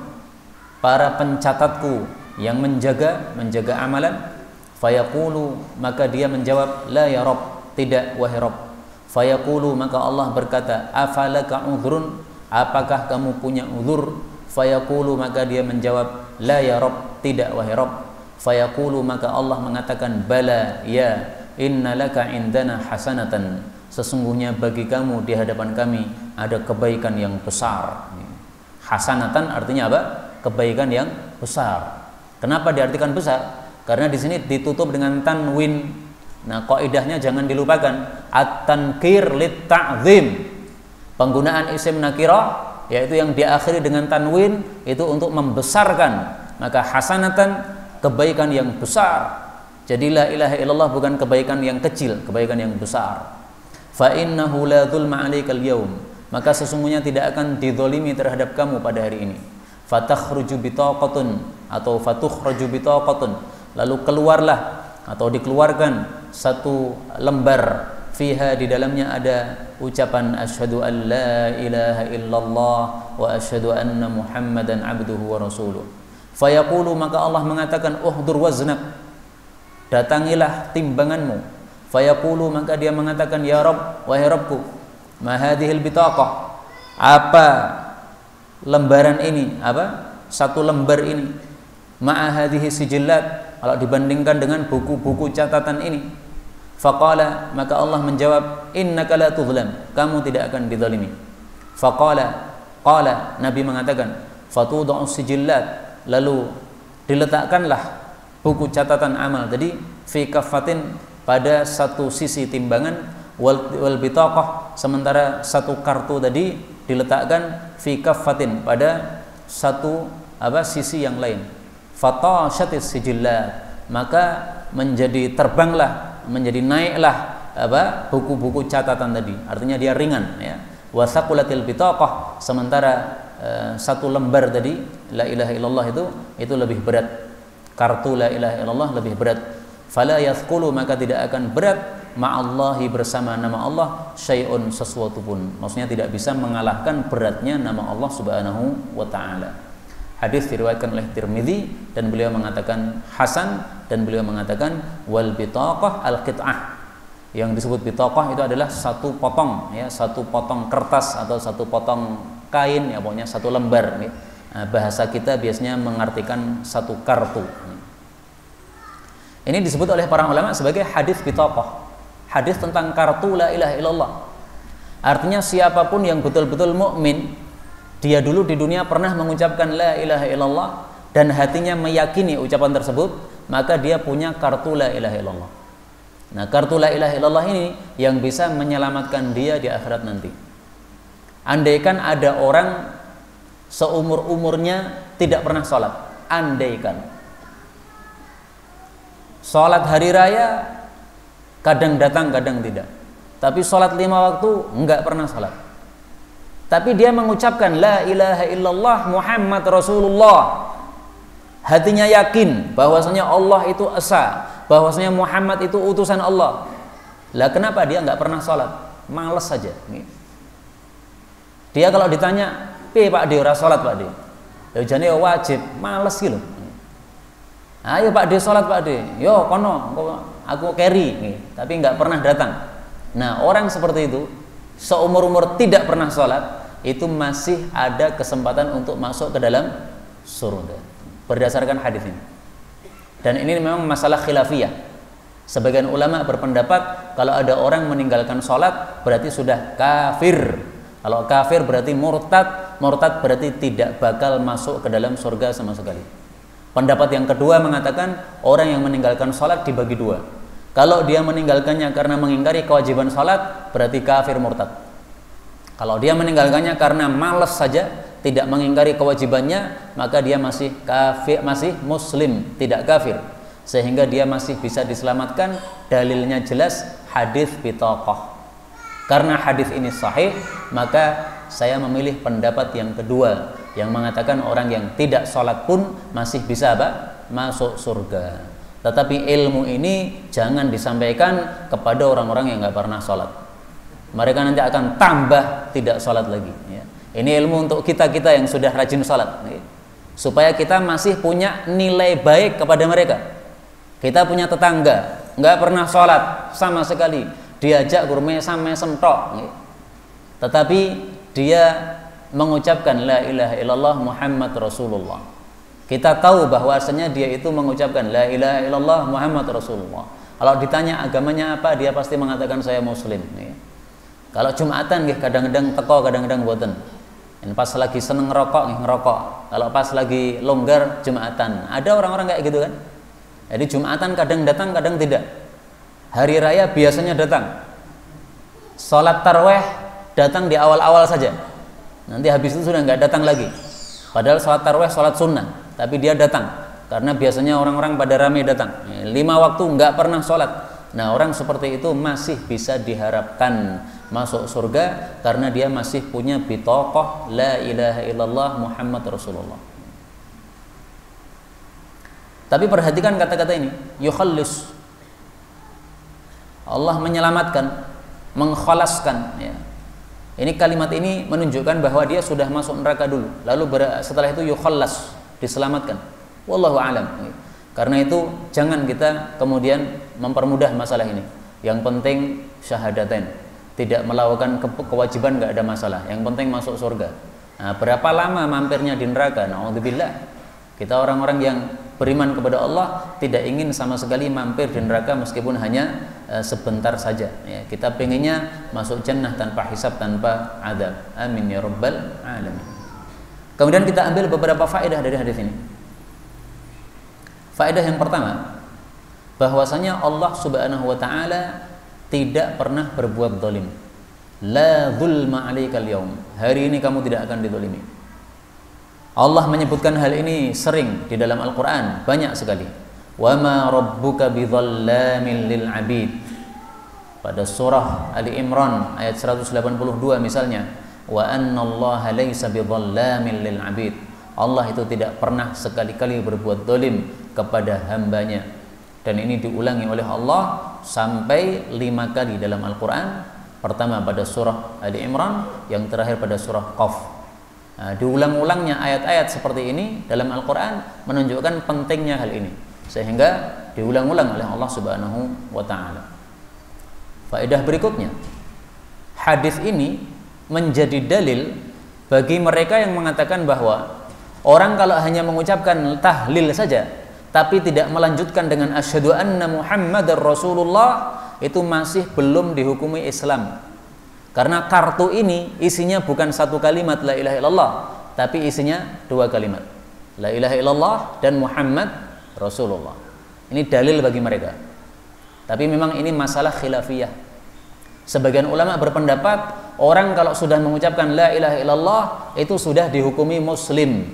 para pencatatku yang menjaga amalan? Fayaqulu, maka dia menjawab, la ya Rabb, tidak wahai Rabb. Fayaqulu, maka Allah berkata, afalaka udhrun, apakah kamu punya udhur? Fayaqulu, maka dia menjawab, la ya Rabb, tidak wahai Rabb. Fayaqulu, maka Allah mengatakan, bala, ya, inna laka indana hasanatan, sesungguhnya bagi kamu di hadapan kami ada kebaikan yang besar. Hasanatan artinya apa? kebaikan yang besar. Kenapa diartikan besar? Karena di sini ditutup dengan tanwin. Nah, kaidahnya jangan dilupakan. At-tankir lit-ta'zim. Penggunaan isim nakirah yaitu yang diakhiri dengan tanwin itu untuk membesarkan. Maka hasanatan, kebaikan yang besar. Jadi la ilaha illallah bukan kebaikan yang kecil, kebaikan yang besar. Fa innahu la dzulma 'alaikal yaum. Maka sesungguhnya tidak akan dizalimi terhadap kamu pada hari ini. Fatakhruju bitaqatun atau fatukhraju bitaqatun. Lalu keluarlah atau dikeluarkan satu lembar, fiha di dalamnya ada ucapan asyhadu an la ilaha illallah wa asyhadu anna muhammadan abduhu wa rasuluh. Fayaqulu, maka Allah mengatakan uhdur waznak, datangilah timbanganmu. Fayaqulu, maka dia mengatakan ya Rabb, wahai Rabbku, ma hadhil bitaqah, apa lembaran ini, apa satu lembar ini, ma'a hadhihi sijillat, kalau dibandingkan dengan buku-buku catatan ini. Faqala, maka Allah menjawab innaka la tuzlam, kamu tidak akan dizalimi. Faqala, qala, Nabi mengatakan fatud'u sijillat, lalu diletakkanlah buku catatan amal tadi fi kaffatin, pada satu sisi timbangan, wal bitaqah, sementara satu kartu tadi diletakkan fi kaffatin, pada satu sisi yang lain. Fatashatis sijillat, maka menjadi terbanglah, menjadi naiklah buku-buku catatan tadi, artinya dia ringan ya. Wasaqulatil bitaqah, sementara satu lembar tadi la ilaha illallah itu lebih berat, kartu la ilaha illallah lebih berat. Fala yathqulu, maka tidak akan berat ma'allahi, bersama nama Allah, syai'un, sesuatu pun, maksudnya tidak bisa mengalahkan beratnya nama Allah subhanahu wa ta'ala. Hadis diriwayatkan oleh Tirmidzi dan beliau mengatakan hasan, dan beliau mengatakan wal bitaqah al qit'ah. Yang disebut bitaqah itu adalah satu potong ya, satu potong kertas atau satu potong kain ya, pokoknya satu lembar ya. Nah, bahasa kita biasanya mengartikan satu kartu. Ini disebut oleh para ulama sebagai hadis bitaqah, hadis tentang kartu la ilaha illallah. Artinya siapapun yang betul-betul mukmin, dia dulu di dunia pernah mengucapkan la ilaha illallah dan hatinya meyakini ucapan tersebut, maka dia punya kartu la ilaha illallah. Nah, kartu la ilaha illallah ini yang bisa menyelamatkan dia di akhirat nanti. Andaikan ada orang seumur-umurnya tidak pernah sholat, andaikan sholat hari raya kadang datang kadang tidak, tapi sholat 5 waktu enggak pernah sholat, tapi dia mengucapkan la ilaha illallah Muhammad Rasulullah, hatinya yakin bahwasanya Allah itu esa, bahwasanya Muhammad itu utusan Allah. Lah kenapa dia enggak pernah sholat? Males saja. Dia kalau ditanya, "Piye Pak De ora sholat Pak De?" Ya jane wajib, males gitu. Ayo Pak De sholat Pak De. Yo kono aku carry, tapi enggak pernah datang. Nah, orang seperti itu seumur-umur tidak pernah sholat, itu masih ada kesempatan untuk masuk ke dalam surga berdasarkan hadis ini. Dan ini memang masalah khilafiyah. Sebagian ulama berpendapat kalau ada orang meninggalkan sholat berarti sudah kafir. Kalau kafir berarti murtad, murtad berarti tidak bakal masuk ke dalam surga sama sekali. Pendapat yang kedua mengatakan orang yang meninggalkan sholat dibagi dua. Kalau dia meninggalkannya karena mengingkari kewajiban sholat, berarti kafir murtad. Kalau dia meninggalkannya karena malas saja, tidak mengingkari kewajibannya, maka dia masih kafir, masih muslim, tidak kafir, sehingga dia masih bisa diselamatkan. Dalilnya jelas hadis bitaqah. Karena hadis ini sahih, maka saya memilih pendapat yang kedua yang mengatakan orang yang tidak sholat pun masih bisa masuk surga. Tetapi ilmu ini jangan disampaikan kepada orang-orang yang nggak pernah sholat. Mereka nanti akan tambah tidak sholat lagi ya. Ini ilmu untuk kita-kita yang sudah rajin sholat ya. Supaya kita masih punya nilai baik kepada mereka. Kita punya tetangga nggak pernah sholat sama sekali, diajak gurme sampai semtok ya. Tetapi dia mengucapkan la ilaha illallah Muhammad Rasulullah. Kita tahu bahwasanya dia itu mengucapkan la ilaha illallah Muhammad Rasulullah. Kalau ditanya agamanya apa, dia pasti mengatakan saya muslim ya. Kalau Jumatan kadang-kadang teko, kadang-kadang boten. Dan pas lagi seneng ngerokok, ngerokok. Kalau pas lagi longgar, Jumatan. Ada orang-orang kayak gitu kan? Jadi Jumatan kadang datang, kadang tidak. Hari raya biasanya datang. Sholat taraweh datang di awal-awal saja. Nanti habis itu sudah nggak datang lagi. Padahal sholat taraweh sholat sunnah, tapi dia datang karena biasanya orang-orang pada ramai datang. 5 waktu nggak pernah sholat. Nah, orang seperti itu masih bisa diharapkan masuk surga karena dia masih punya bitoqah la ilaha illallah Muhammad Rasulullah. Tapi perhatikan kata-kata ini, yukhallis. Allah menyelamatkan, mengkhalaskan, ya. Ini kalimat ini menunjukkan bahwa dia sudah masuk neraka dulu, lalu setelah itu yukhallas, diselamatkan. Wallahu alam. Karena itu jangan kita kemudian mempermudah masalah ini. Yang penting syahadatain, tidak melakukan kewajiban nggak ada masalah. Yang penting masuk surga. Nah, berapa lama mampirnya di neraka? Na'udzubillah. Kita orang-orang yang beriman kepada Allah tidak ingin sama sekali mampir di neraka meskipun hanya sebentar saja. Ya, kita pengennya masuk jannah tanpa hisab, tanpa adab. Amin ya rabbal alamin. Kemudian kita ambil beberapa faedah dari hadis ini. Faedah yang pertama, bahwasanya Allah Subhanahu wa taala tidak pernah berbuat zalim. La zulma 'alaikal yaum. Hari ini kamu tidak akan dizalimi. Allah menyebutkan hal ini sering di dalam Al-Qur'an, banyak sekali. Wa ma rabbuka bidzallamin lil 'abid. Pada surah Ali Imran ayat 182 misalnya, wa annallaha laisa bidzallamin lil 'abid. Allah itu tidak pernah sekali-kali berbuat zalim kepada hambanya. Dan ini diulangi oleh Allah sampai 5 kali dalam Al-Quran. Pertama pada surah Ali Imran, yang terakhir pada surah Qaf. Nah, diulang-ulangnya ayat-ayat seperti ini dalam Al-Quran menunjukkan pentingnya hal ini, sehingga diulang-ulang oleh Allah Subhanahu wa ta'ala. Faedah berikutnya, hadis ini menjadi dalil bagi mereka yang mengatakan bahwa orang kalau hanya mengucapkan tahlil saja tapi tidak melanjutkan dengan asyhadu anna Muhammadar Rasulullah, itu masih belum dihukumi Islam. Karena kartu ini isinya bukan 1 kalimat la ilaha illallah, tapi isinya 2 kalimat, la ilaha illallah dan Muhammad Rasulullah. Ini dalil bagi mereka. Tapi memang ini masalah khilafiyah. Sebagian ulama berpendapat orang kalau sudah mengucapkan la ilaha illallah itu sudah dihukumi muslim.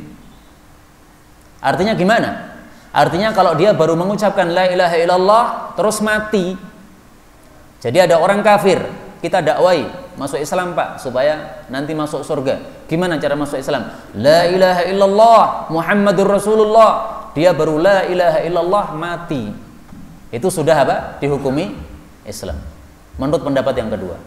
Artinya gimana? Artinya kalau dia baru mengucapkan la ilaha illallah terus mati, jadi ada orang kafir, kita dakwai masuk Islam Pak supaya nanti masuk surga. Gimana cara masuk Islam? La ilaha illallah Muhammadur Rasulullah. Dia baru la ilaha illallah mati, itu sudah apa? Dihukumi Islam. Menurut pendapat yang kedua.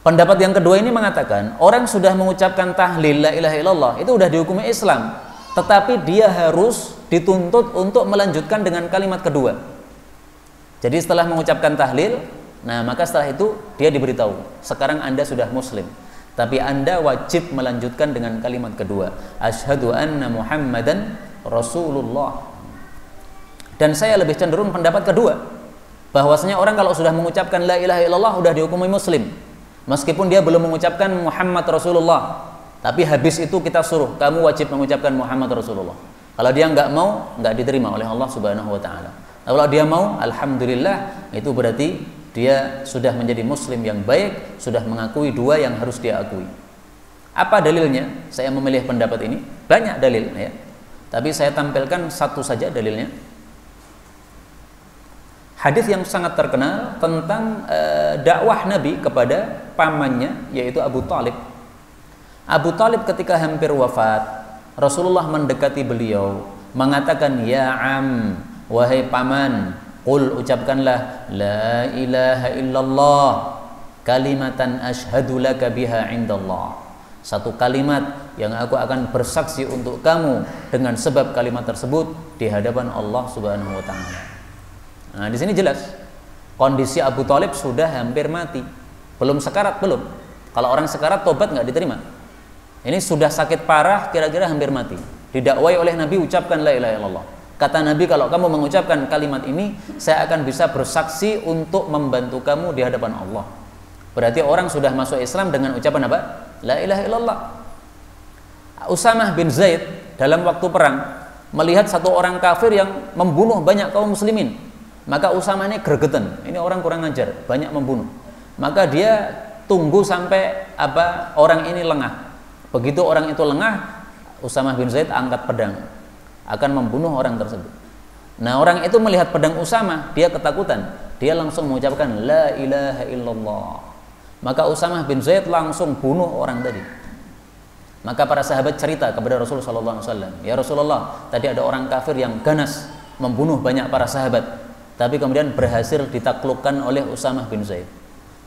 Pendapat yang kedua ini mengatakan orang sudah mengucapkan tahlil la ilaha illallah itu sudah dihukumi Islam, tetapi dia harus dituntut untuk melanjutkan dengan kalimat kedua. Jadi setelah mengucapkan tahlil, nah maka setelah itu dia diberitahu, sekarang Anda sudah muslim, tapi Anda wajib melanjutkan dengan kalimat kedua, asyhadu anna Muhammadan Rasulullah. Dan saya lebih cenderung pendapat kedua, bahwasanya orang kalau sudah mengucapkan la ilaha illallah sudah dihukumi muslim, meskipun dia belum mengucapkan Muhammad Rasulullah. Tapi habis itu kita suruh, kamu wajib mengucapkan Muhammad Rasulullah. Kalau dia nggak mau, nggak diterima oleh Allah Subhanahu wa ta'ala. Kalau dia mau, alhamdulillah, itu berarti dia sudah menjadi muslim yang baik, sudah mengakui 2 yang harus dia akui. Apa dalilnya? Saya memilih pendapat ini, banyak dalil ya. Tapi saya tampilkan satu saja dalilnya. Hadis yang sangat terkenal tentang dakwah Nabi kepada pamannya, yaitu Abu Talib. Abu Talib ketika hampir wafat, Rasulullah mendekati beliau, mengatakan, ya am, wahai paman, qul, ucapkanlah la ilaha illallah kalimatan asyhadu laka biha indallah. Satu kalimat yang aku akan bersaksi untuk kamu dengan sebab kalimat tersebut di hadapan Allah Subhanahu wa ta'ala. Nah, di sini jelas kondisi Abu Talib sudah hampir mati. Belum sekarat, belum. Kalau orang sekarat tobat nggak diterima. Ini sudah sakit parah, kira-kira hampir mati. Didakwai oleh Nabi, ucapkan la ilaha illallah. Kata Nabi, kalau kamu mengucapkan kalimat ini, saya akan bisa bersaksi untuk membantu kamu di hadapan Allah. Berarti orang sudah masuk Islam dengan ucapan apa? la ilaha illallah. Usamah bin Zaid dalam waktu perang melihat satu orang kafir yang membunuh banyak kaum muslimin, maka Usamah ini gregetan, ini orang kurang ajar, banyak membunuh. Maka dia tunggu sampai orang ini lengah. Begitu orang itu lengah, Usamah bin Zaid angkat pedang akan membunuh orang tersebut. Nah, orang itu melihat pedang Usamah, dia ketakutan, dia langsung mengucapkan la ilaha illallah. Maka Usamah bin Zaid langsung bunuh orang tadi. Maka para sahabat cerita kepada Rasulullah SAW, ya Rasulullah, tadi ada orang kafir yang ganas membunuh banyak para sahabat, tapi kemudian berhasil ditaklukkan oleh Usamah bin Zaid.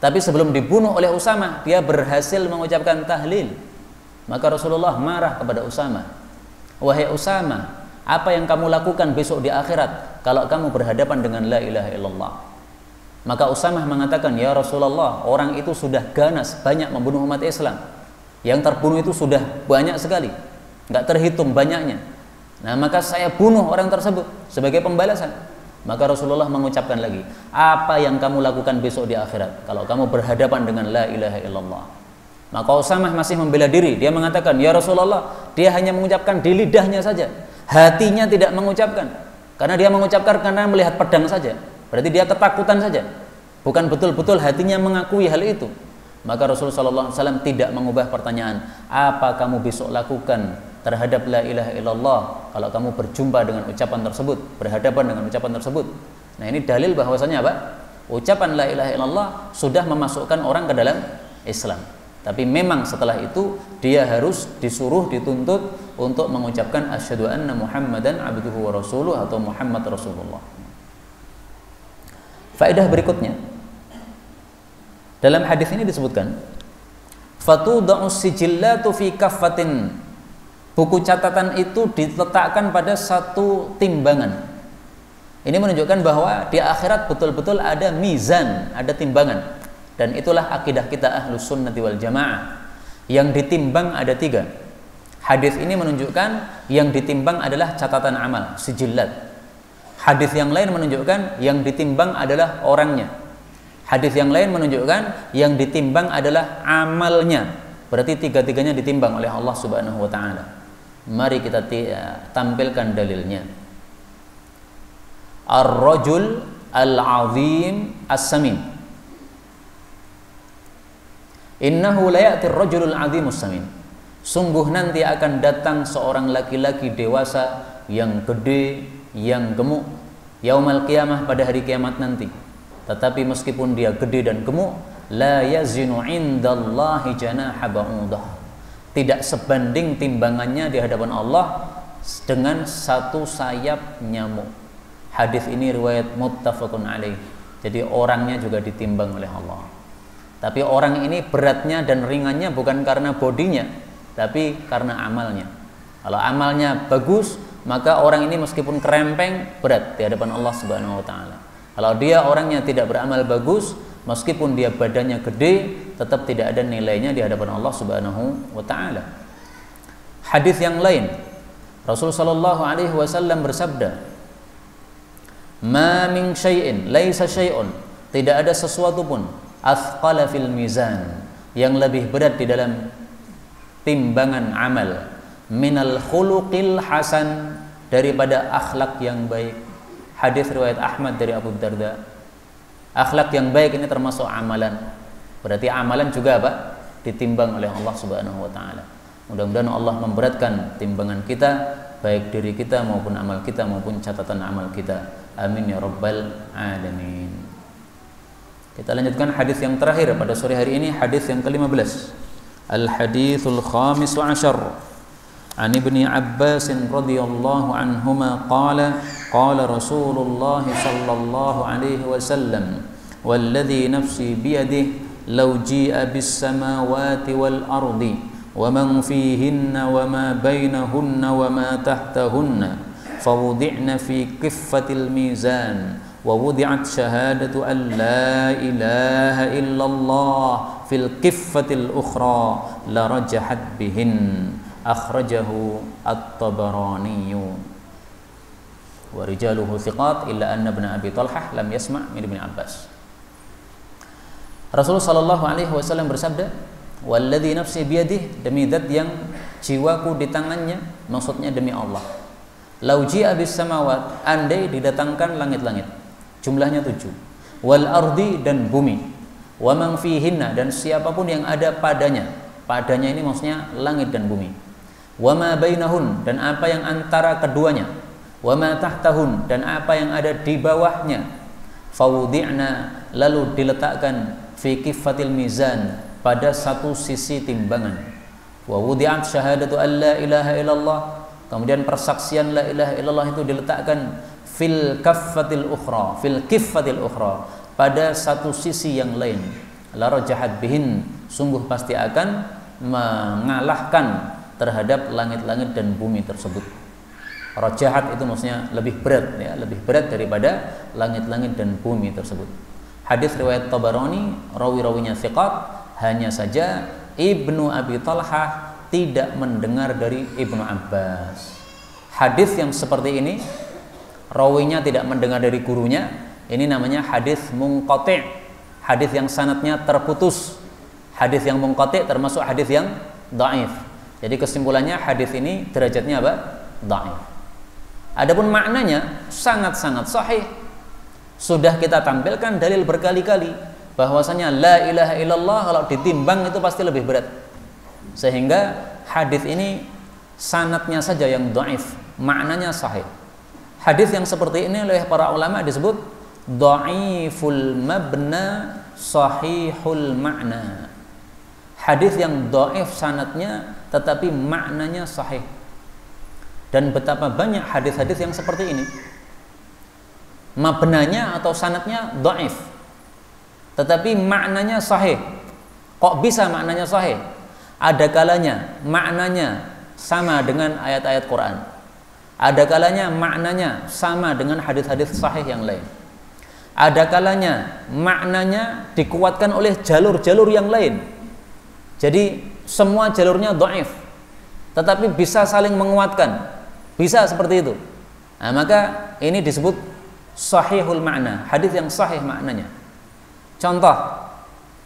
Tapi sebelum dibunuh oleh Usamah, dia berhasil mengucapkan tahlil. Maka Rasulullah marah kepada Usamah, wahai Usamah, apa yang kamu lakukan besok di akhirat kalau kamu berhadapan dengan la ilaha illallah? Maka Usamah mengatakan, ya Rasulullah, orang itu sudah ganas banyak membunuh umat Islam. Yang terbunuh itu sudah banyak sekali, nggak terhitung banyaknya. Nah, maka saya bunuh orang tersebut sebagai pembalasan. Maka Rasulullah mengucapkan lagi, apa yang kamu lakukan besok di akhirat kalau kamu berhadapan dengan la ilaha illallah? Maka Usamah masih membela diri, dia mengatakan, ya Rasulullah, dia hanya mengucapkan di lidahnya saja, hatinya tidak mengucapkan, karena dia mengucapkan karena melihat pedang saja, berarti dia ketakutan saja, bukan betul-betul hatinya mengakui hal itu. Maka Rasulullah SAW tidak mengubah pertanyaan, apa kamu besok lakukan terhadap la ilaha illallah kalau kamu berjumpa dengan ucapan tersebut, berhadapan dengan ucapan tersebut. Nah, ini dalil bahwasanya apa? Ucapan la ilaha illallah sudah memasukkan orang ke dalam Islam. Tapi memang setelah itu dia harus disuruh, dituntut untuk mengucapkan asyhadu anna Muhammadan abduhu wa rasuluh atau Muhammad Rasulullah. Faedah berikutnya, dalam hadis ini disebutkan, fatuda'us sijillatu fi kaffatin. Buku catatan itu diletakkan pada satu timbangan. Ini menunjukkan bahwa di akhirat betul-betul ada mizan, ada timbangan. Dan itulah akidah kita Ahlus Sunnati wal Jamaah. Yang ditimbang ada 3. Hadis ini menunjukkan yang ditimbang adalah catatan amal, sijillat. Hadis yang lain menunjukkan yang ditimbang adalah orangnya. Hadis yang lain menunjukkan yang ditimbang adalah amalnya. Berarti 3-tiganya ditimbang oleh Allah Subhanahu wa taala. Mari kita tampilkan dalilnya. Ar-rajul al-azim as-samin. Innahu la ya'ti ar-rajulul 'azimus samin. Sungguh nanti akan datang seorang laki-laki dewasa yang gede, yang gemuk yaumul qiyamah, pada hari kiamat nanti. Tetapi meskipun dia gede dan gemuk, la yazinu indallahi janaha ba'udah. Tidak sebanding timbangannya di hadapan Allah dengan satu sayap nyamuk. Hadis ini riwayat muttafaqun alaih. Jadi orangnya juga ditimbang oleh Allah. Tapi orang ini beratnya dan ringannya bukan karena bodinya, tapi karena amalnya. Kalau amalnya bagus, maka orang ini meskipun kerempeng, berat di hadapan Allah Subhanahu wa taala. Kalau dia orangnya tidak beramal bagus, meskipun dia badannya gede, tetap tidak ada nilainya di hadapan Allah Subhanahu wa taala. Hadis yang lain, Rasul sallallahu alaihi wasallam bersabda, "Ma min syai'in laisa syai'un." Tidak ada sesuatu pun athqala fil mizan, yang lebih berat di dalam timbangan amal, minal khuluqil hasan, daripada akhlak yang baik. Hadis riwayat Ahmad dari Abu Darda. Akhlak yang baik ini termasuk amalan. Berarti amalan juga apa? Ditimbang oleh Allah Subhanahu wa taala. Mudah-mudahan Allah memberatkan timbangan kita, baik diri kita maupun amal kita maupun catatan amal kita. Amin ya rabbal alamin. Kita lanjutkan hadis yang terakhir pada sore hari ini, hadis yang ke-15. Al-haditsul khamis wa ashar. An Ibni Abbas radhiyallahu anhuma qala qala Rasulullah sallallahu alaihi wasallam walladhi nafsi biyadihi law ji'a bis samawati wal ardi wa man fihinna wa ma bainahunna wa ma tahtahunna fawudi'na fi kiffatil mizan wa wudi'at syahadatu an la ilaha illallah fil kiffatil ukhra la rajahat bihin. Akhrajahu At-Tabarani wa rijaluhu thiqat illa anna ibn Abi Talhah lam yasma' min Ibn Abbas. Rasulullah sallallahu alaihi wasallam bersabda, Walladzi nafsi biyadihi, demi zat yang jiwaku di tangannya, maksudnya demi Allah. Lau ji'a bis samawat, andai didatangkan langit-langit, jumlahnya 7. Wal ardi, dan bumi. Wa man fihinna, dan siapapun yang ada padanya. Padanya ini maksudnya langit dan bumi. Wa ma bainahun, dan apa yang antara keduanya. Wa ma tahtahun, dan apa yang ada di bawahnya. Fawudi'na, lalu diletakkan fi kiffatil mizan, pada satu sisi timbangan. Wa wudi'at syahadatu an la ilaha illallah, kemudian persaksian la ilaha illallah itu diletakkan fil kaffatil ukhra, fil kiffatil ukhra, pada satu sisi yang lain. La rajahat bihin, sungguh pasti akan mengalahkan terhadap langit-langit dan bumi tersebut. Rajahat itu maksudnya lebih berat, ya, lebih berat daripada langit-langit dan bumi tersebut. Hadis riwayat Tabarani, rawi-rawinya thiqat, hanya saja Ibnu Abi Talhah tidak mendengar dari Ibnu Abbas. Hadis yang seperti ini, rawinya tidak mendengar dari gurunya, ini namanya hadis munqati', hadis yang sanadnya terputus. Hadis yang munqati' termasuk hadis yang dhaif. Jadi kesimpulannya hadis ini derajatnya apa? Dhaif. Adapun maknanya sangat-sangat sahih. Sudah kita tampilkan dalil berkali-kali bahwasanya la ilaha illallah kalau ditimbang itu pasti lebih berat. Sehingga hadis ini sanadnya saja yang dhaif, maknanya sahih. Hadis yang seperti ini oleh para ulama disebut dhaiful mabna sahihul makna. Hadis yang dhaif sanadnya tetapi maknanya sahih. Dan betapa banyak hadis-hadis yang seperti ini. Mabnanya atau sanadnya dhaif, tetapi maknanya sahih. Kok bisa maknanya sahih? Ada kalanya maknanya sama dengan ayat-ayat Quran. Ada kalanya maknanya sama dengan hadis-hadis sahih yang lain. Ada kalanya maknanya dikuatkan oleh jalur-jalur yang lain. Jadi semua jalurnya dhaif, tetapi bisa saling menguatkan. Bisa seperti itu. Nah, maka ini disebut sahihul makna, hadis yang sahih maknanya. Contoh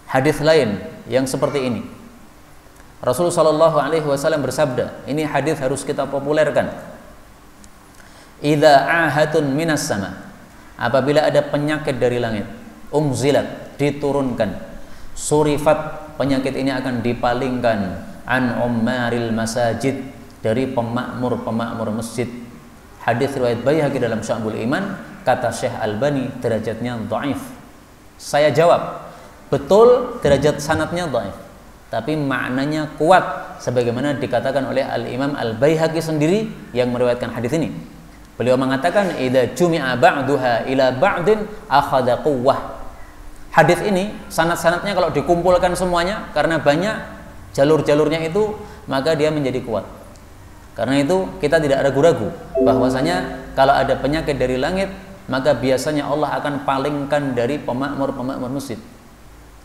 hadis lain yang seperti ini. Rasulullah sallallahu alaihi wasallam bersabda, ini hadis harus kita populerkan. Idza ahatun minas sama, apabila ada penyakit dari langit, umzilat, diturunkan, surifat, penyakit ini akan dipalingkan an ummaril masajid, dari pemakmur-pemakmur masjid. Hadis riwayat Baihaqi dalam Syu'abul Iman, kata Syekh Albani derajatnya dhaif. Saya jawab, betul derajat sanadnya dhaif, tapi maknanya kuat sebagaimana dikatakan oleh Al-Imam Al-Baihaqi sendiri yang meriwayatkan hadis ini. Beliau mengatakan idza jumi'a ba'duha ila ba'din akhadha quwwah. Hadis ini sanad-sanadnya kalau dikumpulkan semuanya karena banyak jalur-jalurnya itu, maka dia menjadi kuat. Karena itu kita tidak ragu-ragu bahwasanya kalau ada penyakit dari langit, maka biasanya Allah akan palingkan dari pemakmur-pemakmur masjid.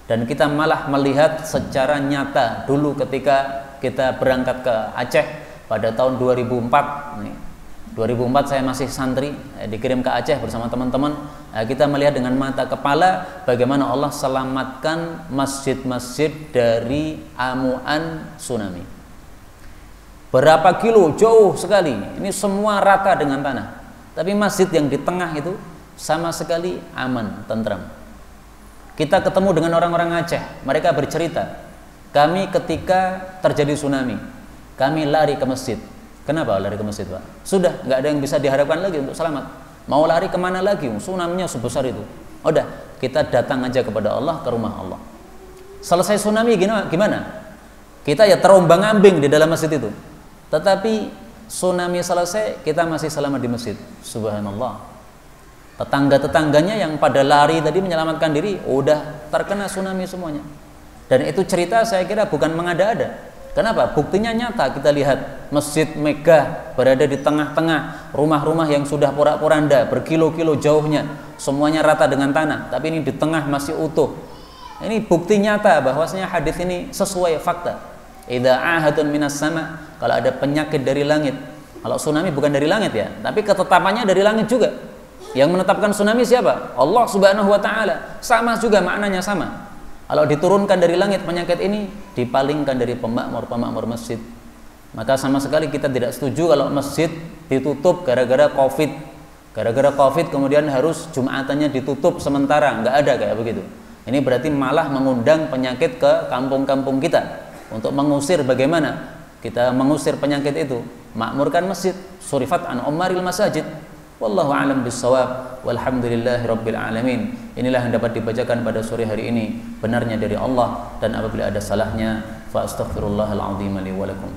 Dan kita malah melihat secara nyata dulu ketika kita berangkat ke Aceh pada tahun 2004. 2004 saya masih santri, dikirim ke Aceh bersama teman-teman. Kita melihat dengan mata kepala bagaimana Allah selamatkan masjid-masjid dari amuan tsunami. Berapa kilo jauh sekali, ini semua rata dengan tanah, tapi masjid yang di tengah itu sama sekali aman, tentram. Kita ketemu dengan orang-orang Aceh, mereka bercerita, kami ketika terjadi tsunami, kami lari ke masjid. Kenapa lari ke masjid, Pak? Sudah nggak ada yang bisa diharapkan lagi untuk selamat. Mau lari kemana lagi? Tsunami-nya sebesar itu. Udah, kita datang aja kepada Allah, ke rumah Allah. Selesai tsunami gimana? Kita ya terombang-ambing di dalam masjid itu. Tetapi tsunami selesai, kita masih selamat di masjid. Subhanallah. Tetangga-tetangganya yang pada lari tadi menyelamatkan diri, udah terkena tsunami semuanya. Dan itu cerita saya kira bukan mengada-ada. Kenapa? Buktinya nyata, kita lihat masjid megah berada di tengah-tengah rumah-rumah yang sudah porak-poranda, berkilo-kilo jauhnya, semuanya rata dengan tanah, tapi ini di tengah masih utuh. Ini bukti nyata bahwasanya hadis ini sesuai fakta. Idza ahadun minas sama, kalau ada penyakit dari langit. Kalau tsunami bukan dari langit ya, tapi ketetapannya dari langit juga. Yang menetapkan tsunami siapa? Allah Subhanahu wa taala. Sama juga maknanya sama. Kalau diturunkan dari langit penyakit ini, dipalingkan dari pemakmur masjid. Maka sama sekali kita tidak setuju kalau masjid ditutup gara-gara Covid. Gara-gara Covid kemudian harus Jumatannya ditutup sementara, nggak ada kayak begitu. Ini berarti malah mengundang penyakit ke kampung-kampung kita. Untuk mengusir, bagaimana kita mengusir penyakit itu? Makmurkan masjid, surifat an umaril masajid. Wallahu a'lam bissawab. Walhamdulillahi rabbil alamin. Inilah yang dapat dibacakan pada sore hari ini, benarnya dari Allah, dan apabila ada salahnya fa astaghfirullahal azim li wa lakum.